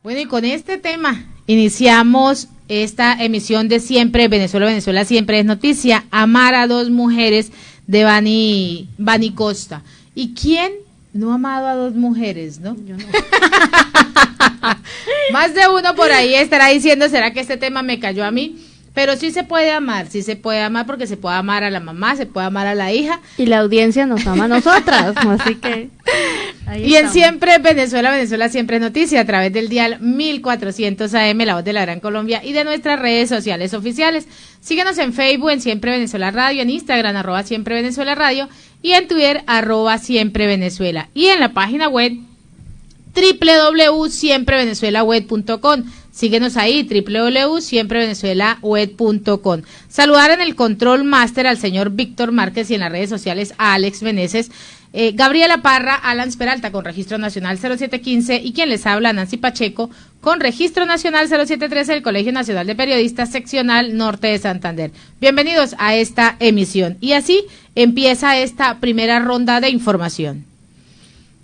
Bueno, y con este tema iniciamos esta emisión de Siempre Venezuela, Venezuela siempre es noticia. Amar a dos mujeres de Bani Costa. ¿Y quién no ha amado a dos mujeres, no? Yo no. Más de uno por ahí estará diciendo, ¿será que este tema me cayó a mí? Pero sí se puede amar porque se puede amar a la mamá, se puede amar a la hija. Y la audiencia nos ama a nosotras, así que ahí Y en estamos. Siempre Venezuela, Venezuela siempre es noticia, a través del dial 1400 AM, La Voz de la Gran Colombia, y de nuestras redes sociales oficiales. Síguenos en Facebook, en Siempre Venezuela Radio, en Instagram, @Siempre Venezuela Radio, y en Twitter, @Siempre Venezuela. Y en la página web, www.siemprevenezuelaweb.com. Síguenos ahí, www.siemprevenezuelaweb.com. Saludar en el control máster al señor Víctor Márquez y en las redes sociales a Alex Meneses, Gabriela Parra, Alan Peralta con registro nacional 0715 y quien les habla, Nancy Pacheco, con registro nacional 0713 del Colegio Nacional de Periodistas Seccional Norte de Santander. Bienvenidos a esta emisión. Y así empieza esta primera ronda de información.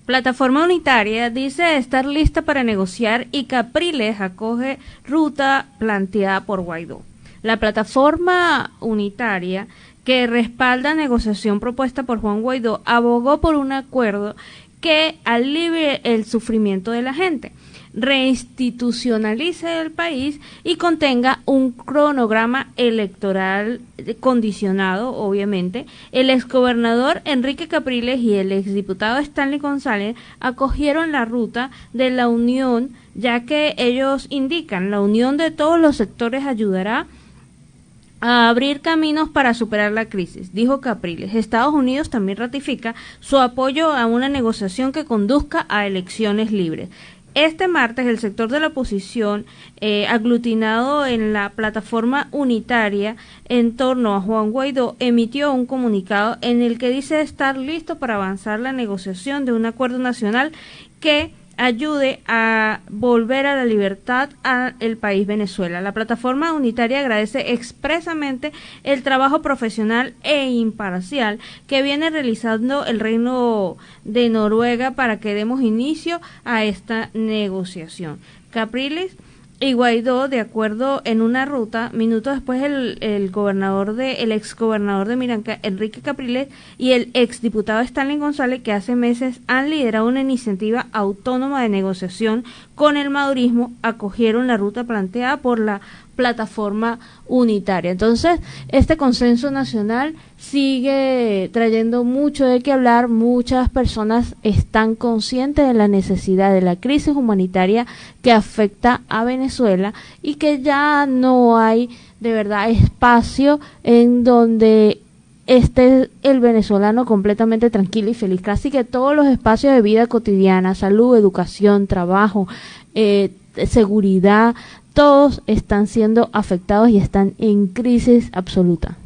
Plataforma Unitaria dice estar lista para negociar y Capriles acoge ruta planteada por Guaidó. La Plataforma Unitaria, que respalda negociación propuesta por Juan Guaidó, abogó por un acuerdo que alivie el sufrimiento de la gente, reinstitucionalice el país y contenga un cronograma electoral condicionado, obviamente. El exgobernador Enrique Capriles y el exdiputado Stanley González acogieron la ruta de la unión, ya que ellos indican la unión de todos los sectores ayudará a abrir caminos para superar la crisis, dijo Capriles. Estados Unidos también ratifica su apoyo a una negociación que conduzca a elecciones libres. Este martes, el sector de la oposición, aglutinado en la Plataforma Unitaria en torno a Juan Guaidó, emitió un comunicado en el que dice estar listo para avanzar la negociación de un acuerdo nacional que ayude a volver a la libertad al país Venezuela. La Plataforma Unitaria agradece expresamente el trabajo profesional e imparcial que viene realizando el Reino de Noruega para que demos inicio a esta negociación. Capriles y Guaidó, de acuerdo en una ruta, minutos después el exgobernador de Miranda, Enrique Capriles, y el exdiputado Stanley González, que hace meses han liderado una iniciativa autónoma de negociación con el madurismo, acogieron la ruta planteada por la Plataforma Unitaria. Entonces, este consenso nacional sigue trayendo mucho de qué hablar. Muchas personas están conscientes de la necesidad de la crisis humanitaria que afecta a Venezuela y que ya no hay de verdad espacio en donde esté el venezolano completamente tranquilo y feliz. Casi que todos los espacios de vida cotidiana, salud, educación, trabajo, seguridad, todos están siendo afectados y están en crisis absoluta.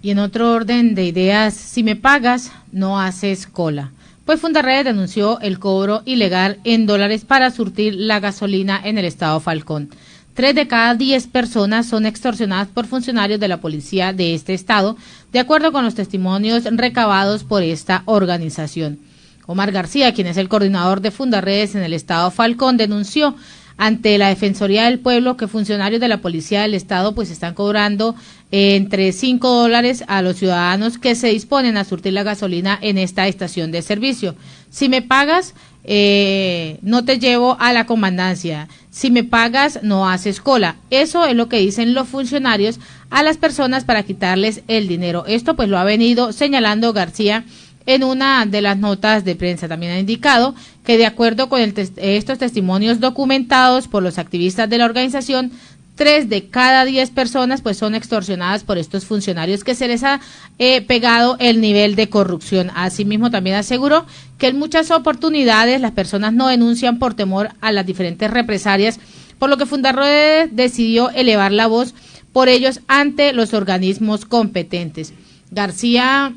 Y en otro orden de ideas, si me pagas, no haces cola. Pues Fundarredes denunció el cobro ilegal en dólares para surtir la gasolina en el estado Falcón. 3 de cada 10 personas son extorsionadas por funcionarios de la policía de este estado, de acuerdo con los testimonios recabados por esta organización. Omar García, quien es el coordinador de Fundarredes en el estado Falcón, denunció ante la Defensoría del Pueblo que funcionarios de la Policía del Estado pues están cobrando entre $5 a los ciudadanos que se disponen a surtir la gasolina en esta estación de servicio. Si me pagas, no te llevo a la comandancia. Si me pagas, no haces cola. Eso es lo que dicen los funcionarios a las personas para quitarles el dinero. Esto pues lo ha venido señalando García en una de las notas de prensa. También ha indicado que de acuerdo con estos testimonios documentados por los activistas de la organización, 3 de cada 10 personas pues son extorsionadas por estos funcionarios que se les ha pegado el nivel de corrupción. Asimismo también aseguró que en muchas oportunidades las personas no denuncian por temor a las diferentes represalias, por lo que Fundarredes decidió elevar la voz por ellos ante los organismos competentes. García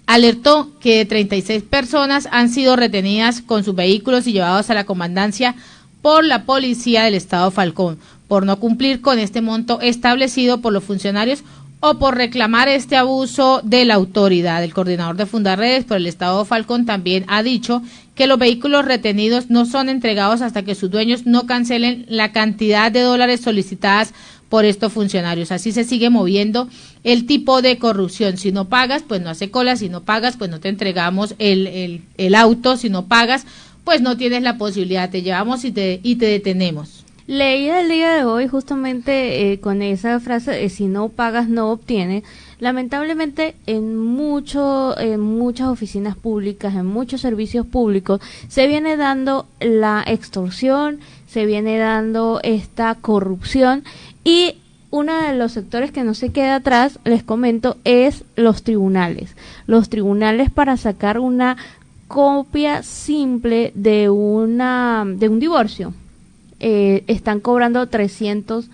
alertó que 36 personas han sido retenidas con sus vehículos y llevados a la comandancia por la policía del estado Falcón por no cumplir con este monto establecido por los funcionarios o por reclamar este abuso de la autoridad. El coordinador de Fundarredes por el estado Falcón también ha dicho que los vehículos retenidos no son entregados hasta que sus dueños no cancelen la cantidad de dólares solicitadas por estos funcionarios. Así se sigue moviendo el tipo de corrupción. Si no pagas, pues no hace cola. Si no pagas, pues no te entregamos el auto. Si no pagas, pues no tienes la posibilidad. Te llevamos y te detenemos. Leí el día de hoy justamente con esa frase, si no pagas no obtienes. Lamentablemente en muchas oficinas públicas, en muchos servicios públicos, se viene dando la extorsión, se viene dando esta corrupción, y uno de los sectores que no se queda atrás, les comento, es los tribunales. Los tribunales, para sacar una copia simple de un divorcio, están cobrando $300,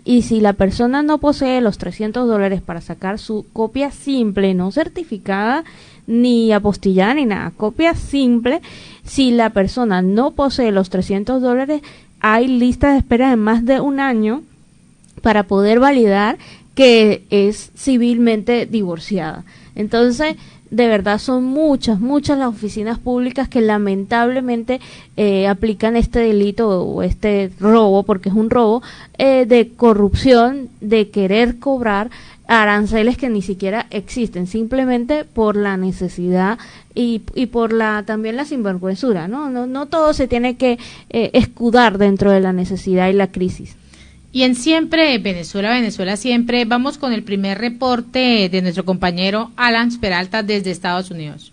y si la persona no posee los $300 para sacar su copia simple, no certificada ni apostillada ni nada, copia simple, si la persona no posee los $300, hay listas de espera de más de un año para poder validar que es civilmente divorciada. Entonces, de verdad son muchas las oficinas públicas que lamentablemente aplican este delito o este robo, porque es un robo, de corrupción, de querer cobrar aranceles que ni siquiera existen, simplemente por la necesidad y por también la sinvergüenzura, ¿no? No todo se tiene que escudar dentro de la necesidad y la crisis. Y en Siempre Venezuela Siempre, vamos con el primer reporte de nuestro compañero Alan Peralta desde Estados Unidos.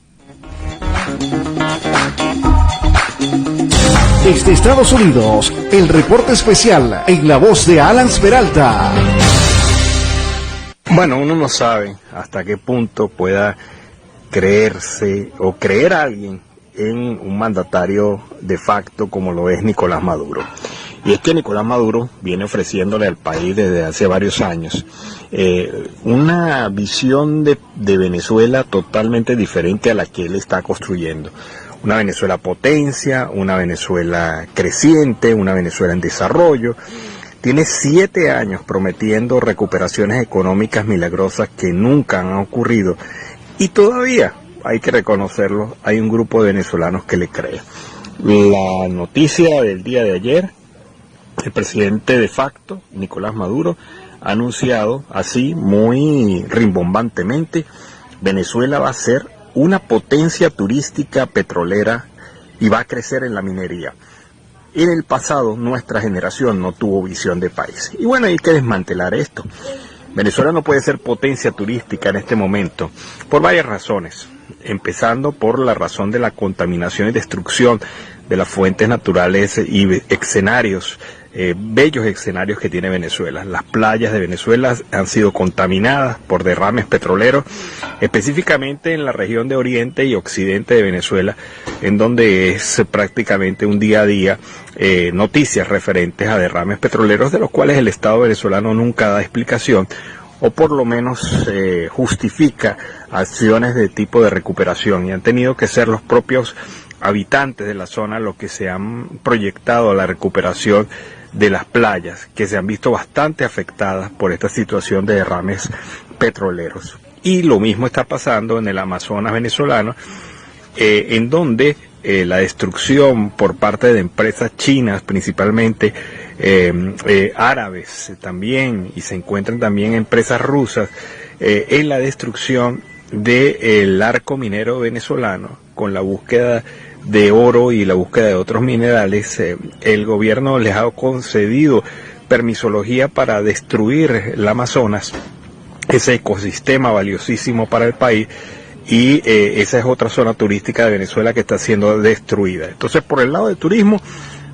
Desde Estados Unidos, el reporte especial en la voz de Alan Peralta. Bueno, uno no sabe hasta qué punto pueda creerse o creer a alguien en un mandatario de facto como lo es Nicolás Maduro. Y es que Nicolás Maduro viene ofreciéndole al país desde hace varios años una visión de Venezuela totalmente diferente a la que él está construyendo. Una Venezuela potencia, una Venezuela creciente, una Venezuela en desarrollo. Tiene 7 años prometiendo recuperaciones económicas milagrosas que nunca han ocurrido. Y todavía, hay que reconocerlo, hay un grupo de venezolanos que le cree. La noticia del día de ayer: el presidente de facto, Nicolás Maduro, ha anunciado así muy rimbombantemente: Venezuela va a ser una potencia turística petrolera y va a crecer en la minería. En el pasado nuestra generación no tuvo visión de país. Y bueno, hay que desmantelar esto. Venezuela no puede ser potencia turística en este momento por varias razones, empezando por la razón de la contaminación y destrucción de las fuentes naturales y escenarios, bellos escenarios que tiene Venezuela. Las playas de Venezuela han sido contaminadas por derrames petroleros, específicamente en la región de oriente y occidente de Venezuela, en donde es prácticamente un día a día noticias referentes a derrames petroleros, de los cuales el Estado venezolano nunca da explicación, o por lo menos justifica acciones de tipo de recuperación, y han tenido que ser los propios habitantes de la zona los que se han proyectado a la recuperación de las playas, que se han visto bastante afectadas por esta situación de derrames petroleros. Y lo mismo está pasando en el Amazonas venezolano, en donde la destrucción por parte de empresas chinas, principalmente árabes también, y se encuentran también empresas rusas, en la destrucción del arco minero venezolano, con la búsqueda de oro y la búsqueda de otros minerales. El gobierno les ha concedido permisología para destruir el Amazonas, ese ecosistema valiosísimo para el país, y esa es otra zona turística de Venezuela que está siendo destruida. Entonces, por el lado del turismo,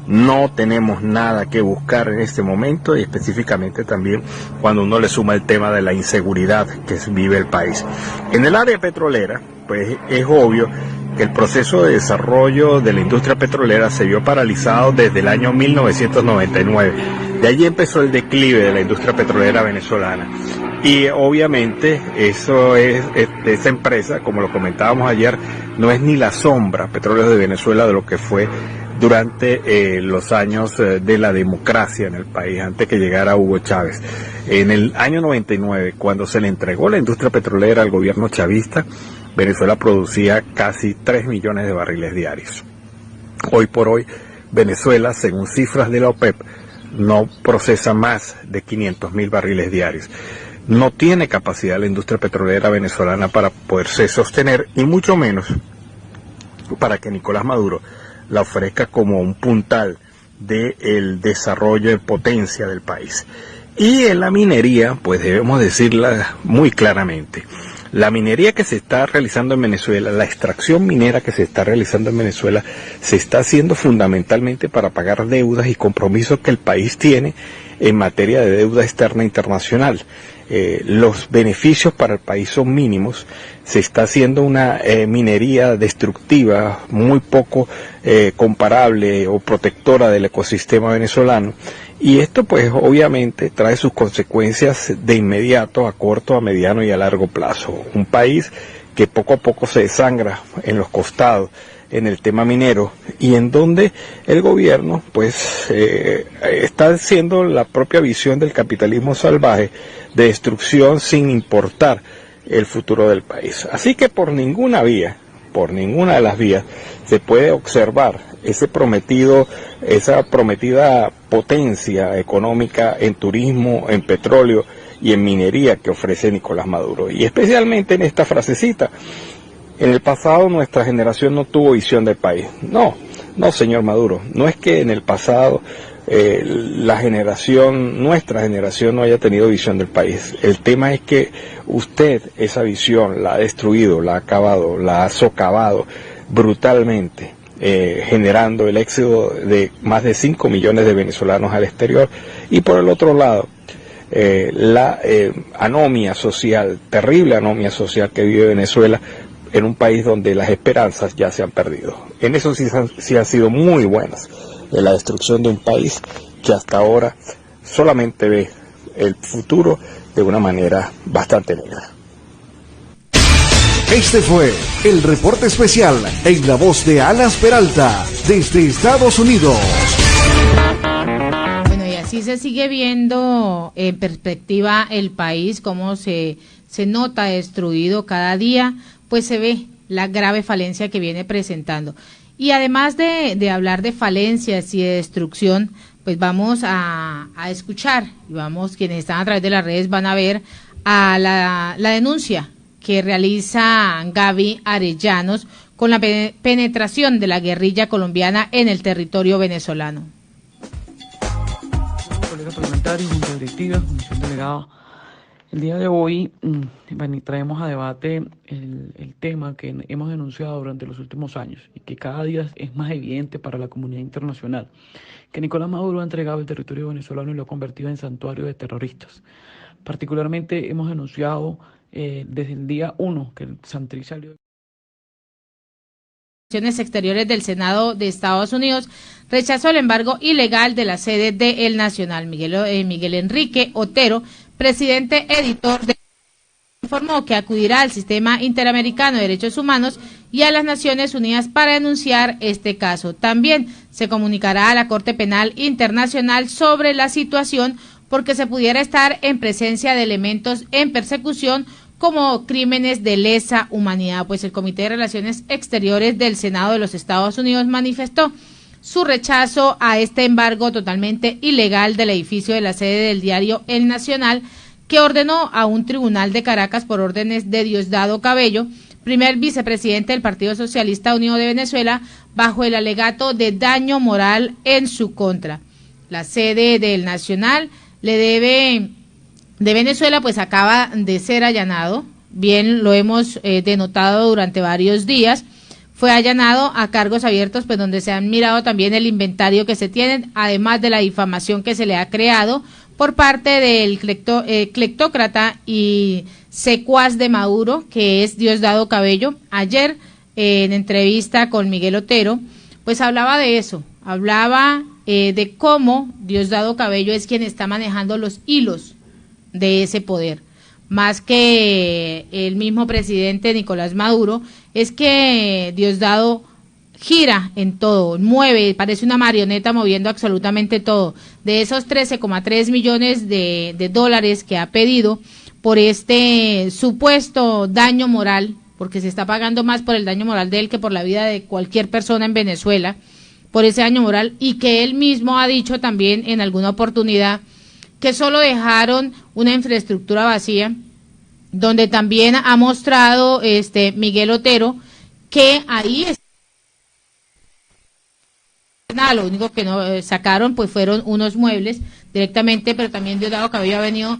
no tenemos nada que buscar en este momento, y específicamente también cuando uno le suma el tema de la inseguridad que vive el país. En el área petrolera, pues es obvio que el proceso de desarrollo de la industria petrolera se vio paralizado desde el año 1999. De allí empezó el declive de la industria petrolera venezolana. Y obviamente esa empresa, como lo comentábamos ayer, no es ni la sombra, Petróleos de Venezuela, de lo que fue durante los años de la democracia en el país, antes que llegara Hugo Chávez. En el año 99, cuando se le entregó la industria petrolera al gobierno chavista, Venezuela producía casi 3 millones de barriles diarios. Hoy por hoy, Venezuela, según cifras de la OPEP, no procesa más de 500.000 barriles diarios. No tiene capacidad la industria petrolera venezolana para poderse sostener, y mucho menos para que Nicolás Maduro la ofrezca como un puntal del desarrollo de potencia del país. Y en la minería, pues debemos decirla muy claramente, la minería que se está realizando en Venezuela, la extracción minera que se está realizando en Venezuela, se está haciendo fundamentalmente para pagar deudas y compromisos que el país tiene en materia de deuda externa internacional. Los beneficios para el país son mínimos, se está haciendo una minería destructiva muy poco comparable o protectora del ecosistema venezolano, y esto pues obviamente trae sus consecuencias de inmediato, a corto, a mediano y a largo plazo. Un país que poco a poco se desangra en los costados en el tema minero, y en donde el gobierno pues está haciendo la propia visión del capitalismo salvaje de destrucción sin importar el futuro del país. Así que por ninguna de las vías se puede observar esa prometida potencia económica en turismo, en petróleo y en minería que ofrece Nicolás Maduro. Y especialmente en esta frasecita: en el pasado nuestra generación no tuvo visión del país. No, señor Maduro, no es que en el pasado nuestra generación no haya tenido visión del país. El tema es que usted esa visión la ha destruido, la ha acabado, la ha socavado brutalmente, generando el éxodo de más de 5 millones de venezolanos al exterior, y por el otro lado, la anomia social, terrible anomia social que vive Venezuela, en un país donde las esperanzas ya se han perdido. En eso sí han sido muy buenas, de la destrucción de un país que hasta ahora solamente ve el futuro de una manera bastante negra. Este fue el reporte especial en la voz de Alas Peralta desde Estados Unidos. Bueno, y así se sigue viendo en perspectiva el país, cómo se nota destruido cada día, pues se ve la grave falencia que viene presentando. Y además de hablar de falencias y de destrucción, pues vamos a escuchar, y quienes están a través de las redes van a ver a la denuncia que realiza Gaby Arellanos con la penetración de la guerrilla colombiana en el territorio venezolano. Colegas parlamentarios, junta directiva, comisión delegada. El día de hoy traemos a debate el tema que hemos denunciado durante los últimos años y que cada día es más evidente para la comunidad internacional, que Nicolás Maduro ha entregado el territorio venezolano y lo ha convertido en santuario de terroristas. Particularmente hemos denunciado desde el día 1 que el Santrich salió. Relaciones Exteriores del Senado de Estados Unidos rechazó el embargo ilegal de la sede de El Nacional. Miguel Enrique Otero, presidente editor informó que acudirá al Sistema Interamericano de Derechos Humanos y a las Naciones Unidas para denunciar este caso. También se comunicará a la Corte Penal Internacional sobre la situación, porque se pudiera estar en presencia de elementos en persecución como crímenes de lesa humanidad. Pues el Comité de Relaciones Exteriores del Senado de los Estados Unidos manifestó su rechazo a este embargo totalmente ilegal del edificio de la sede del diario El Nacional, que ordenó a un tribunal de Caracas por órdenes de Diosdado Cabello, primer vicepresidente del Partido Socialista Unido de Venezuela, bajo el alegato de daño moral en su contra. La sede del Nacional de Venezuela pues acaba de ser allanado, bien lo hemos denotado durante varios días. Fue allanado a cargos abiertos, pues donde se han mirado también el inventario que se tienen, además de la difamación que se le ha creado por parte del clectócrata y secuaz de Maduro, que es Diosdado Cabello. Ayer, en entrevista con Miguel Otero, pues hablaba de eso, hablaba de cómo Diosdado Cabello es quien está manejando los hilos de ese poder, más que el mismo presidente Nicolás Maduro. Es que Diosdado gira en todo, mueve, parece una marioneta moviendo absolutamente todo. De esos 13,3 millones de dólares que ha pedido por este supuesto daño moral, porque se está pagando más por el daño moral de él que por la vida de cualquier persona en Venezuela, por ese daño moral, y que él mismo ha dicho también en alguna oportunidad que solo dejaron una infraestructura vacía, donde también ha mostrado Miguel Otero que ahí está. Nada, lo único que no sacaron pues fueron unos muebles directamente, pero también Diosdado Cabello ha venido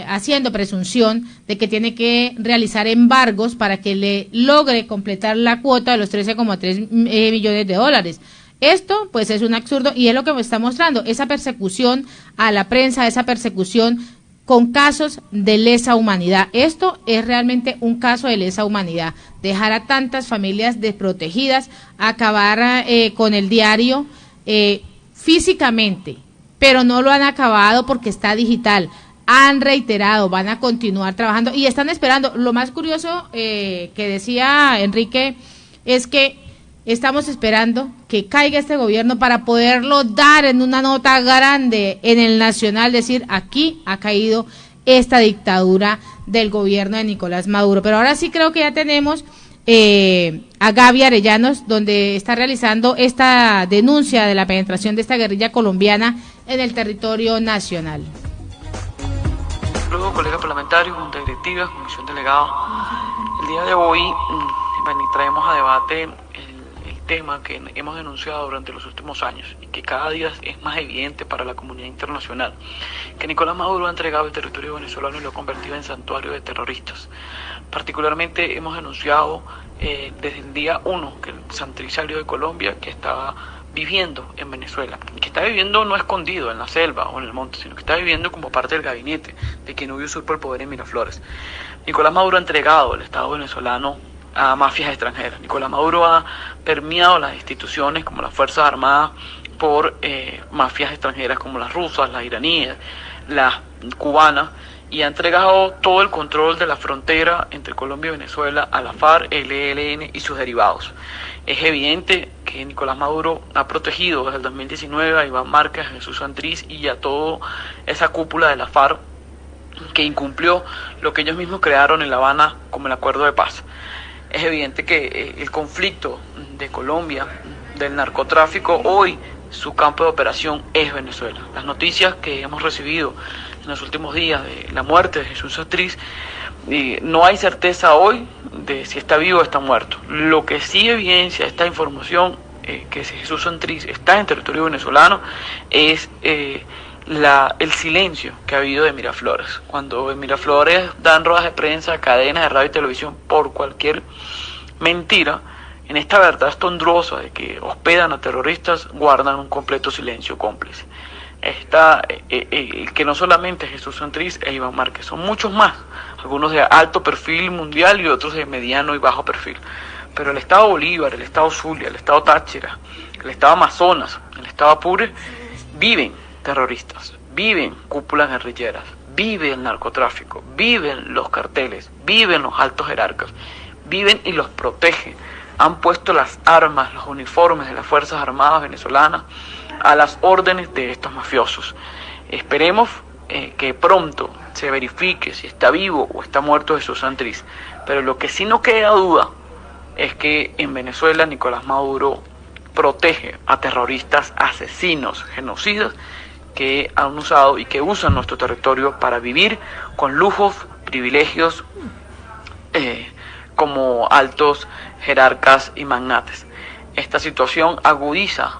haciendo presunción de que tiene que realizar embargos para que le logre completar la cuota de los 13,3 millones de dólares. Esto pues es un absurdo y es lo que me está mostrando, esa persecución a la prensa, esa persecución con casos de lesa humanidad. Esto es realmente un caso de lesa humanidad, dejar a tantas familias desprotegidas, acabar con el diario físicamente, pero no lo han acabado porque está digital. Han reiterado, van a continuar trabajando y están esperando. Lo más curioso que decía Enrique es que estamos esperando que caiga este gobierno para poderlo dar en una nota grande en el Nacional, decir aquí ha caído esta dictadura del gobierno de Nicolás Maduro. Pero ahora sí creo que ya tenemos a Gaby Arellanos, donde está realizando esta denuncia de la penetración de esta guerrilla colombiana en el territorio nacional. Luego, colegas parlamentarios, junta directiva, comisión delegada, el día de hoy traemos a debate el tema que hemos denunciado durante los últimos años y que cada día es más evidente para la comunidad internacional, que Nicolás Maduro ha entregado el territorio venezolano y lo ha convertido en santuario de terroristas. Particularmente hemos denunciado desde el día 1 que el Santrich salió de Colombia, que estaba viviendo en Venezuela, que está viviendo no escondido en la selva o en el monte, sino que está viviendo como parte del gabinete de quien hoy usurpa el poder en Miraflores. Nicolás Maduro ha entregado el Estado venezolano a mafias extranjeras. Nicolás Maduro ha permeado las instituciones como las Fuerzas Armadas por mafias extranjeras como las rusas, las iraníes, las cubanas, y ha entregado todo el control de la frontera entre Colombia y Venezuela a la FARC, el ELN y sus derivados. Es evidente que Nicolás Maduro ha protegido desde el 2019 a Iván Márquez, a Jesús Santrich y a toda esa cúpula de la FARC que incumplió lo que ellos mismos crearon en La Habana como el acuerdo de paz. Es evidente que el conflicto de Colombia, del narcotráfico, hoy su campo de operación es Venezuela. Las noticias que hemos recibido en los últimos días de la muerte de Jesús Santrich, no hay certeza hoy de si está vivo o está muerto. Lo que sí evidencia esta información, que si Jesús Santrich está en territorio venezolano, es el silencio que ha habido de Miraflores. Cuando en Miraflores dan ruedas de prensa, cadenas de radio y televisión por cualquier mentira, en esta verdad estonduosa de que hospedan a terroristas, guardan un completo silencio cómplice. Que no solamente Jesús Santrich e Iván Márquez, son muchos más, algunos de alto perfil mundial y otros de mediano y bajo perfil. Pero el Estado Bolívar, el Estado Zulia, el Estado Táchira, el Estado Amazonas, el Estado Apure, viven terroristas, viven cúpulas guerrilleras, vive el narcotráfico, viven los carteles, viven los altos jerarcas, viven y los protegen. Han puesto las armas, los uniformes de las Fuerzas Armadas venezolanas a las órdenes de estos mafiosos. Esperemos que pronto se verifique si está vivo o está muerto Jesús Santrich, pero lo que sí no queda duda es que en Venezuela Nicolás Maduro protege a terroristas, asesinos, genocidas que han usado y que usan nuestro territorio para vivir con lujos, privilegios, como altos jerarcas y magnates. Esta situación agudiza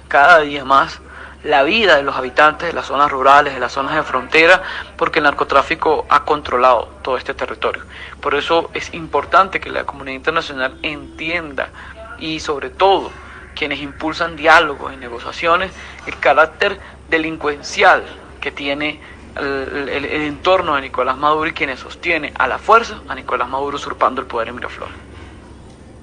cada día más la vida de los habitantes de las zonas rurales, de las zonas de frontera, porque el narcotráfico ha controlado todo este territorio. Por eso es importante que la comunidad internacional entienda, y sobre todo quienes impulsan diálogos y negociaciones, el carácter delincuencial que tiene el entorno de Nicolás Maduro y quienes sostienen a la fuerza a Nicolás Maduro usurpando el poder en Miraflores.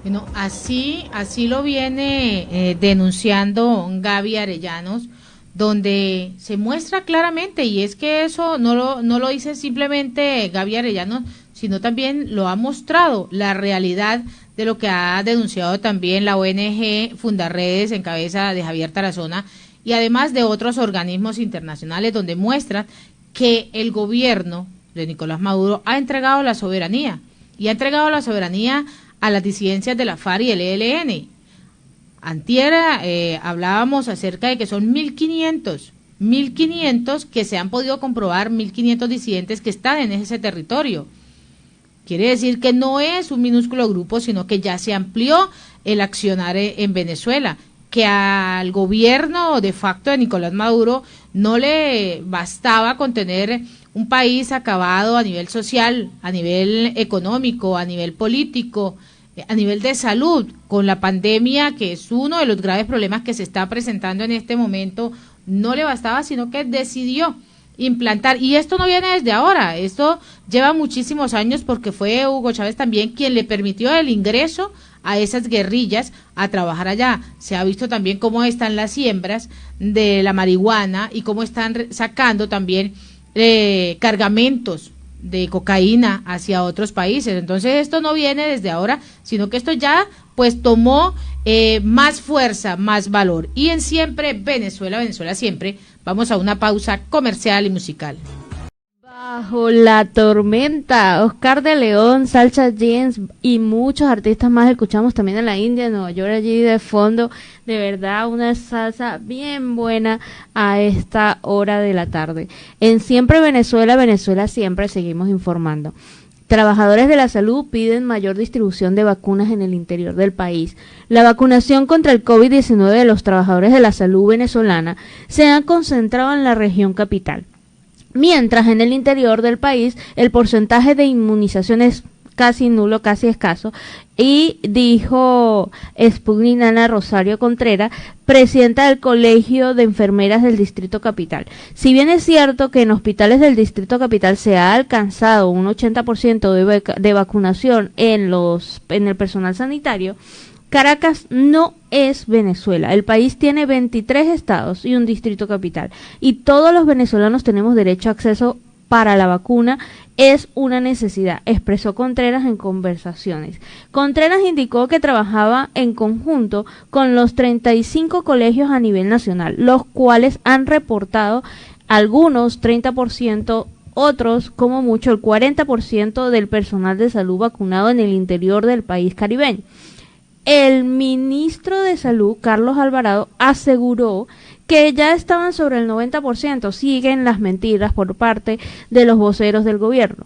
Bueno, así lo viene denunciando Gaby Arellanos, donde se muestra claramente, y es que eso no lo dice simplemente Gaby Arellanos, sino también lo ha mostrado la realidad de lo que ha denunciado también la ONG Fundarredes en cabeza de Javier Tarazona y además de otros organismos internacionales donde muestran que el gobierno de Nicolás Maduro ha entregado la soberanía y ha entregado la soberanía a las disidencias de la FARC y el ELN. Antier hablábamos acerca de que son 1.500 que se han podido comprobar, 1.500 disidentes que están en ese territorio. Quiere decir que no es un minúsculo grupo, sino que ya se amplió el accionar en Venezuela, que al gobierno de facto de Nicolás Maduro no le bastaba con tener un país acabado a nivel social, a nivel económico, a nivel político, a nivel de salud, con la pandemia, que es uno de los graves problemas que se está presentando en este momento, no le bastaba, sino que decidió implantar, y esto no viene desde ahora, esto lleva muchísimos años porque fue Hugo Chávez también quien le permitió el ingreso a esas guerrillas a trabajar allá. Se ha visto también cómo están las siembras de la marihuana y cómo están sacando también cargamentos de cocaína hacia otros países. Entonces esto no viene desde ahora, sino que esto ya pues tomó más fuerza, más valor. Y en Siempre Venezuela, Venezuela Siempre, vamos a una pausa comercial y musical. Bajo la tormenta, Oscar de León, Salsa Jeans y muchos artistas más escuchamos también en la India, en Nueva York, allí de fondo. De verdad, una salsa bien buena a esta hora de la tarde. En Siempre Venezuela, Venezuela Siempre, seguimos informando. Trabajadores de la salud piden mayor distribución de vacunas en el interior del país. La vacunación contra el COVID-19 de los trabajadores de la salud venezolana se ha concentrado en la región capital, mientras en el interior del país el porcentaje de inmunización es casi nulo, casi escaso, y dijo Sputnik Ana Rosario Contreras, presidenta del Colegio de Enfermeras del Distrito Capital. Si bien es cierto que en hospitales del Distrito Capital se ha alcanzado un 80% de vacunación en el personal sanitario, Caracas no es Venezuela. El país tiene 23 estados y un distrito capital, y todos los venezolanos tenemos derecho a acceso para la vacuna. Es una necesidad, expresó Contreras en conversaciones. Contreras indicó que trabajaba en conjunto con los 35 colegios a nivel nacional, los cuales han reportado algunos 30%, otros como mucho el 40% del personal de salud vacunado en el interior del país caribeño. El ministro de Salud, Carlos Alvarado, aseguró que ya estaban sobre el 90%. Siguen las mentiras por parte de los voceros del gobierno,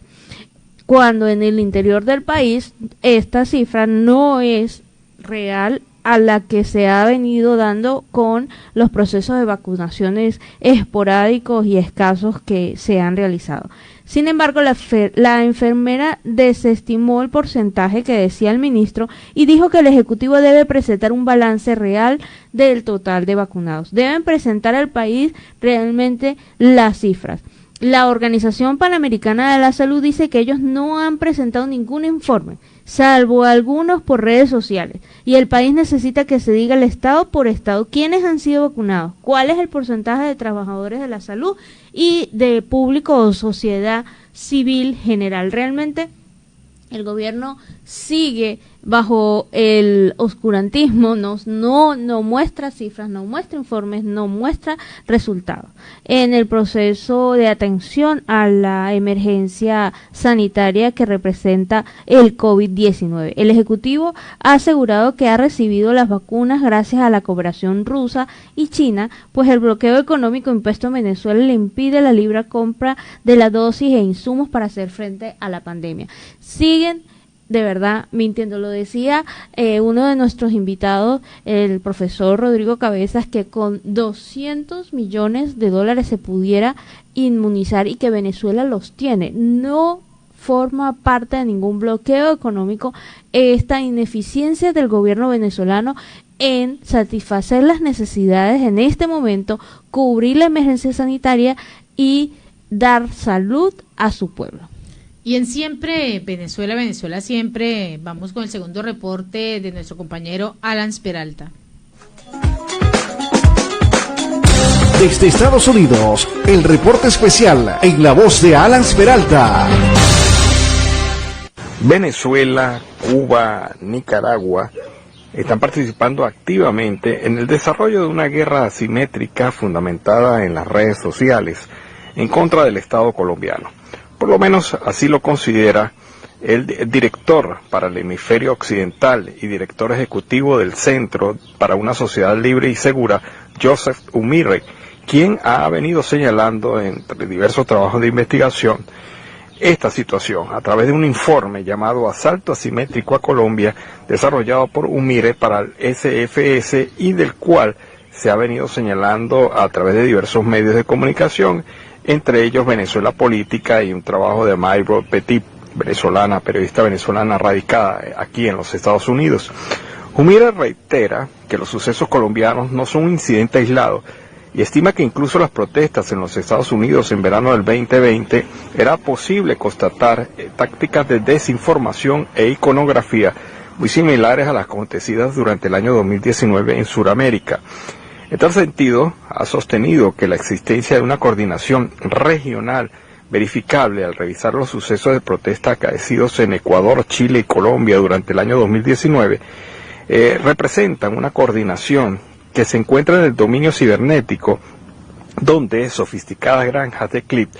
cuando en el interior del país esta cifra no es real a la que se ha venido dando con los procesos de vacunaciones esporádicos y escasos que se han realizado. Sin embargo, la enfermera desestimó el porcentaje que decía el ministro y dijo que el Ejecutivo debe presentar un balance real del total de vacunados. Deben presentar al país realmente las cifras. La Organización Panamericana de la Salud dice que ellos no han presentado ningún informe, salvo algunos por redes sociales, y el país necesita que se diga el estado por estado quiénes han sido vacunados, cuál es el porcentaje de trabajadores de la salud y de público o sociedad civil general. Realmente el gobierno sigue bajo el oscurantismo, no muestra cifras, no muestra informes, no muestra resultados en el proceso de atención a la emergencia sanitaria que representa el COVID-19. El Ejecutivo ha asegurado que ha recibido las vacunas gracias a la cooperación rusa y China, pues el bloqueo económico impuesto en Venezuela le impide la libre compra de la dosis e insumos para hacer frente a la pandemia. Siguen de verdad mintiendo. Lo decía uno de nuestros invitados, el profesor Rodrigo Cabezas, que con $200 millones se pudiera inmunizar y que Venezuela los tiene. No forma parte de ningún bloqueo económico esta ineficiencia del gobierno venezolano en satisfacer las necesidades en este momento, cubrir la emergencia sanitaria y dar salud a su pueblo. Y en Siempre Venezuela, Venezuela Siempre, vamos con el segundo reporte de nuestro compañero Alan Peralta. Desde Estados Unidos, el reporte especial en la voz de Alan Peralta. Venezuela, Cuba, Nicaragua están participando activamente en el desarrollo de una guerra asimétrica fundamentada en las redes sociales en contra del Estado colombiano. Por lo menos así lo considera el director para el hemisferio occidental y director ejecutivo del Centro para una Sociedad Libre y Segura, Joseph Umire, quien ha venido señalando entre diversos trabajos de investigación esta situación a través de un informe llamado Asalto Asimétrico a Colombia, desarrollado por Umire para el SFS y del cual se ha venido señalando a través de diversos medios de comunicación, entre ellos Venezuela Política y un trabajo de Mayra Petit, periodista venezolana radicada aquí en los Estados Unidos. Umire reitera que los sucesos colombianos no son un incidente aislado y estima que incluso las protestas en los Estados Unidos en verano del 2020 era posible constatar tácticas de desinformación e iconografía muy similares a las acontecidas durante el año 2019 en Sudamérica. En tal sentido, ha sostenido que la existencia de una coordinación regional verificable al revisar los sucesos de protesta acaecidos en Ecuador, Chile y Colombia durante el año 2019 representan una coordinación que se encuentra en el dominio cibernético, donde sofisticadas granjas de clips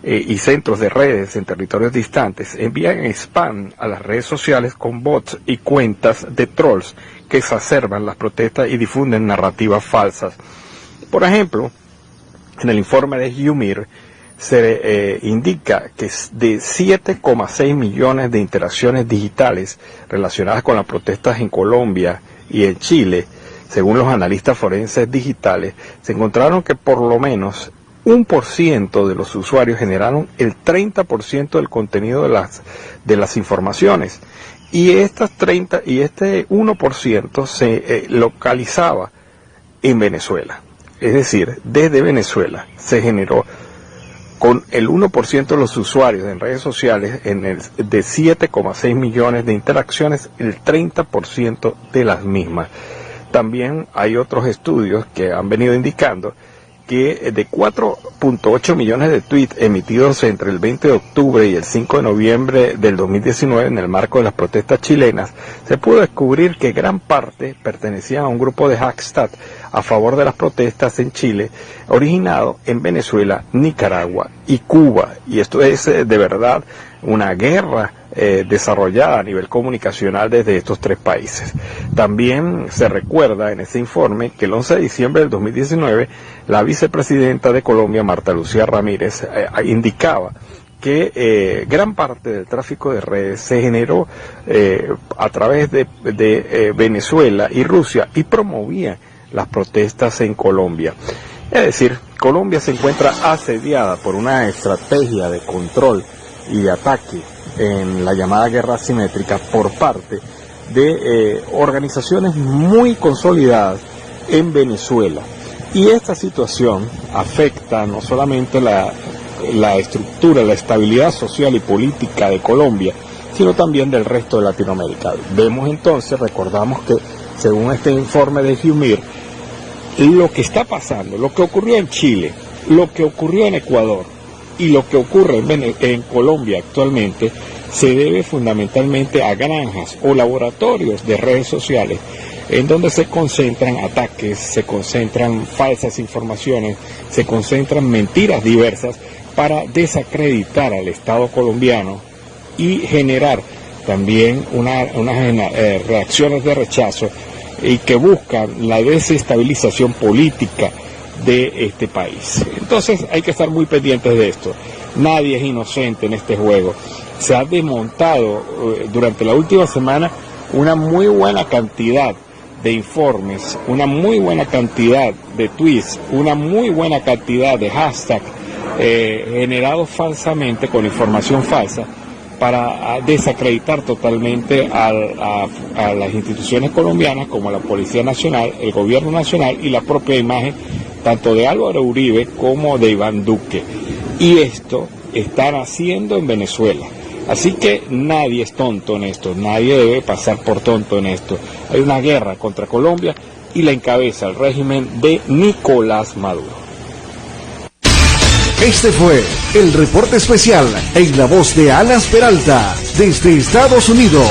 y centros de redes en territorios distantes envían spam a las redes sociales con bots y cuentas de trolls que exacerban las protestas y difunden narrativas falsas. Por ejemplo, en el informe de Umire se indica que de 7,6 millones de interacciones digitales relacionadas con las protestas en Colombia y en Chile, según los analistas forenses digitales, se encontraron que por lo menos 1% de los usuarios generaron el 30% del contenido de las informaciones. Y este 1% se localizaba en Venezuela. Es decir, desde Venezuela se generó con el 1% de los usuarios en redes sociales, de 7,6 millones de interacciones, el 30% de las mismas. También hay otros estudios que han venido indicando que de 4.8 millones de tweets emitidos entre el 20 de octubre y el 5 de noviembre del 2019 en el marco de las protestas chilenas, se pudo descubrir que gran parte pertenecían a un grupo de hashtag a favor de las protestas en Chile, originado en Venezuela, Nicaragua y Cuba. Y esto es de verdad una guerra desarrollada a nivel comunicacional desde estos tres países. También se recuerda en ese informe que el 11 de diciembre del 2019 la vicepresidenta de Colombia, Marta Lucía Ramírez, indicaba que gran parte del tráfico de redes se generó a través de Venezuela y Rusia y promovía las protestas en Colombia. Es decir, Colombia se encuentra asediada por una estrategia de control y de ataque en la llamada guerra asimétrica por parte de organizaciones muy consolidadas en Venezuela. Y esta situación afecta no solamente la estructura, la estabilidad social y política de Colombia, sino también del resto de Latinoamérica. Vemos entonces, recordamos que según este informe de Umire, lo que está pasando, lo que ocurrió en Chile, lo que ocurrió en Ecuador y lo que ocurre en Colombia actualmente se debe fundamentalmente a granjas o laboratorios de redes sociales en donde se concentran ataques, se concentran falsas informaciones, se concentran mentiras diversas para desacreditar al Estado colombiano y generar también unas reacciones de rechazo y que buscan la desestabilización política de este país. Entonces hay que estar muy pendientes de esto. Nadie es inocente en este juego. Se ha desmontado durante la última semana una muy buena cantidad de informes, una muy buena cantidad de tweets, una muy buena cantidad de hashtags generados falsamente con información falsa para desacreditar totalmente a las instituciones colombianas como la Policía Nacional, el Gobierno Nacional y la propia imagen tanto de Álvaro Uribe como de Iván Duque. Y esto están haciendo en Venezuela. Así que nadie es tonto en esto, nadie debe pasar por tonto en esto. Hay una guerra contra Colombia y la encabeza el régimen de Nicolás Maduro. Este fue el reporte especial en la voz de Alas Peralta desde Estados Unidos.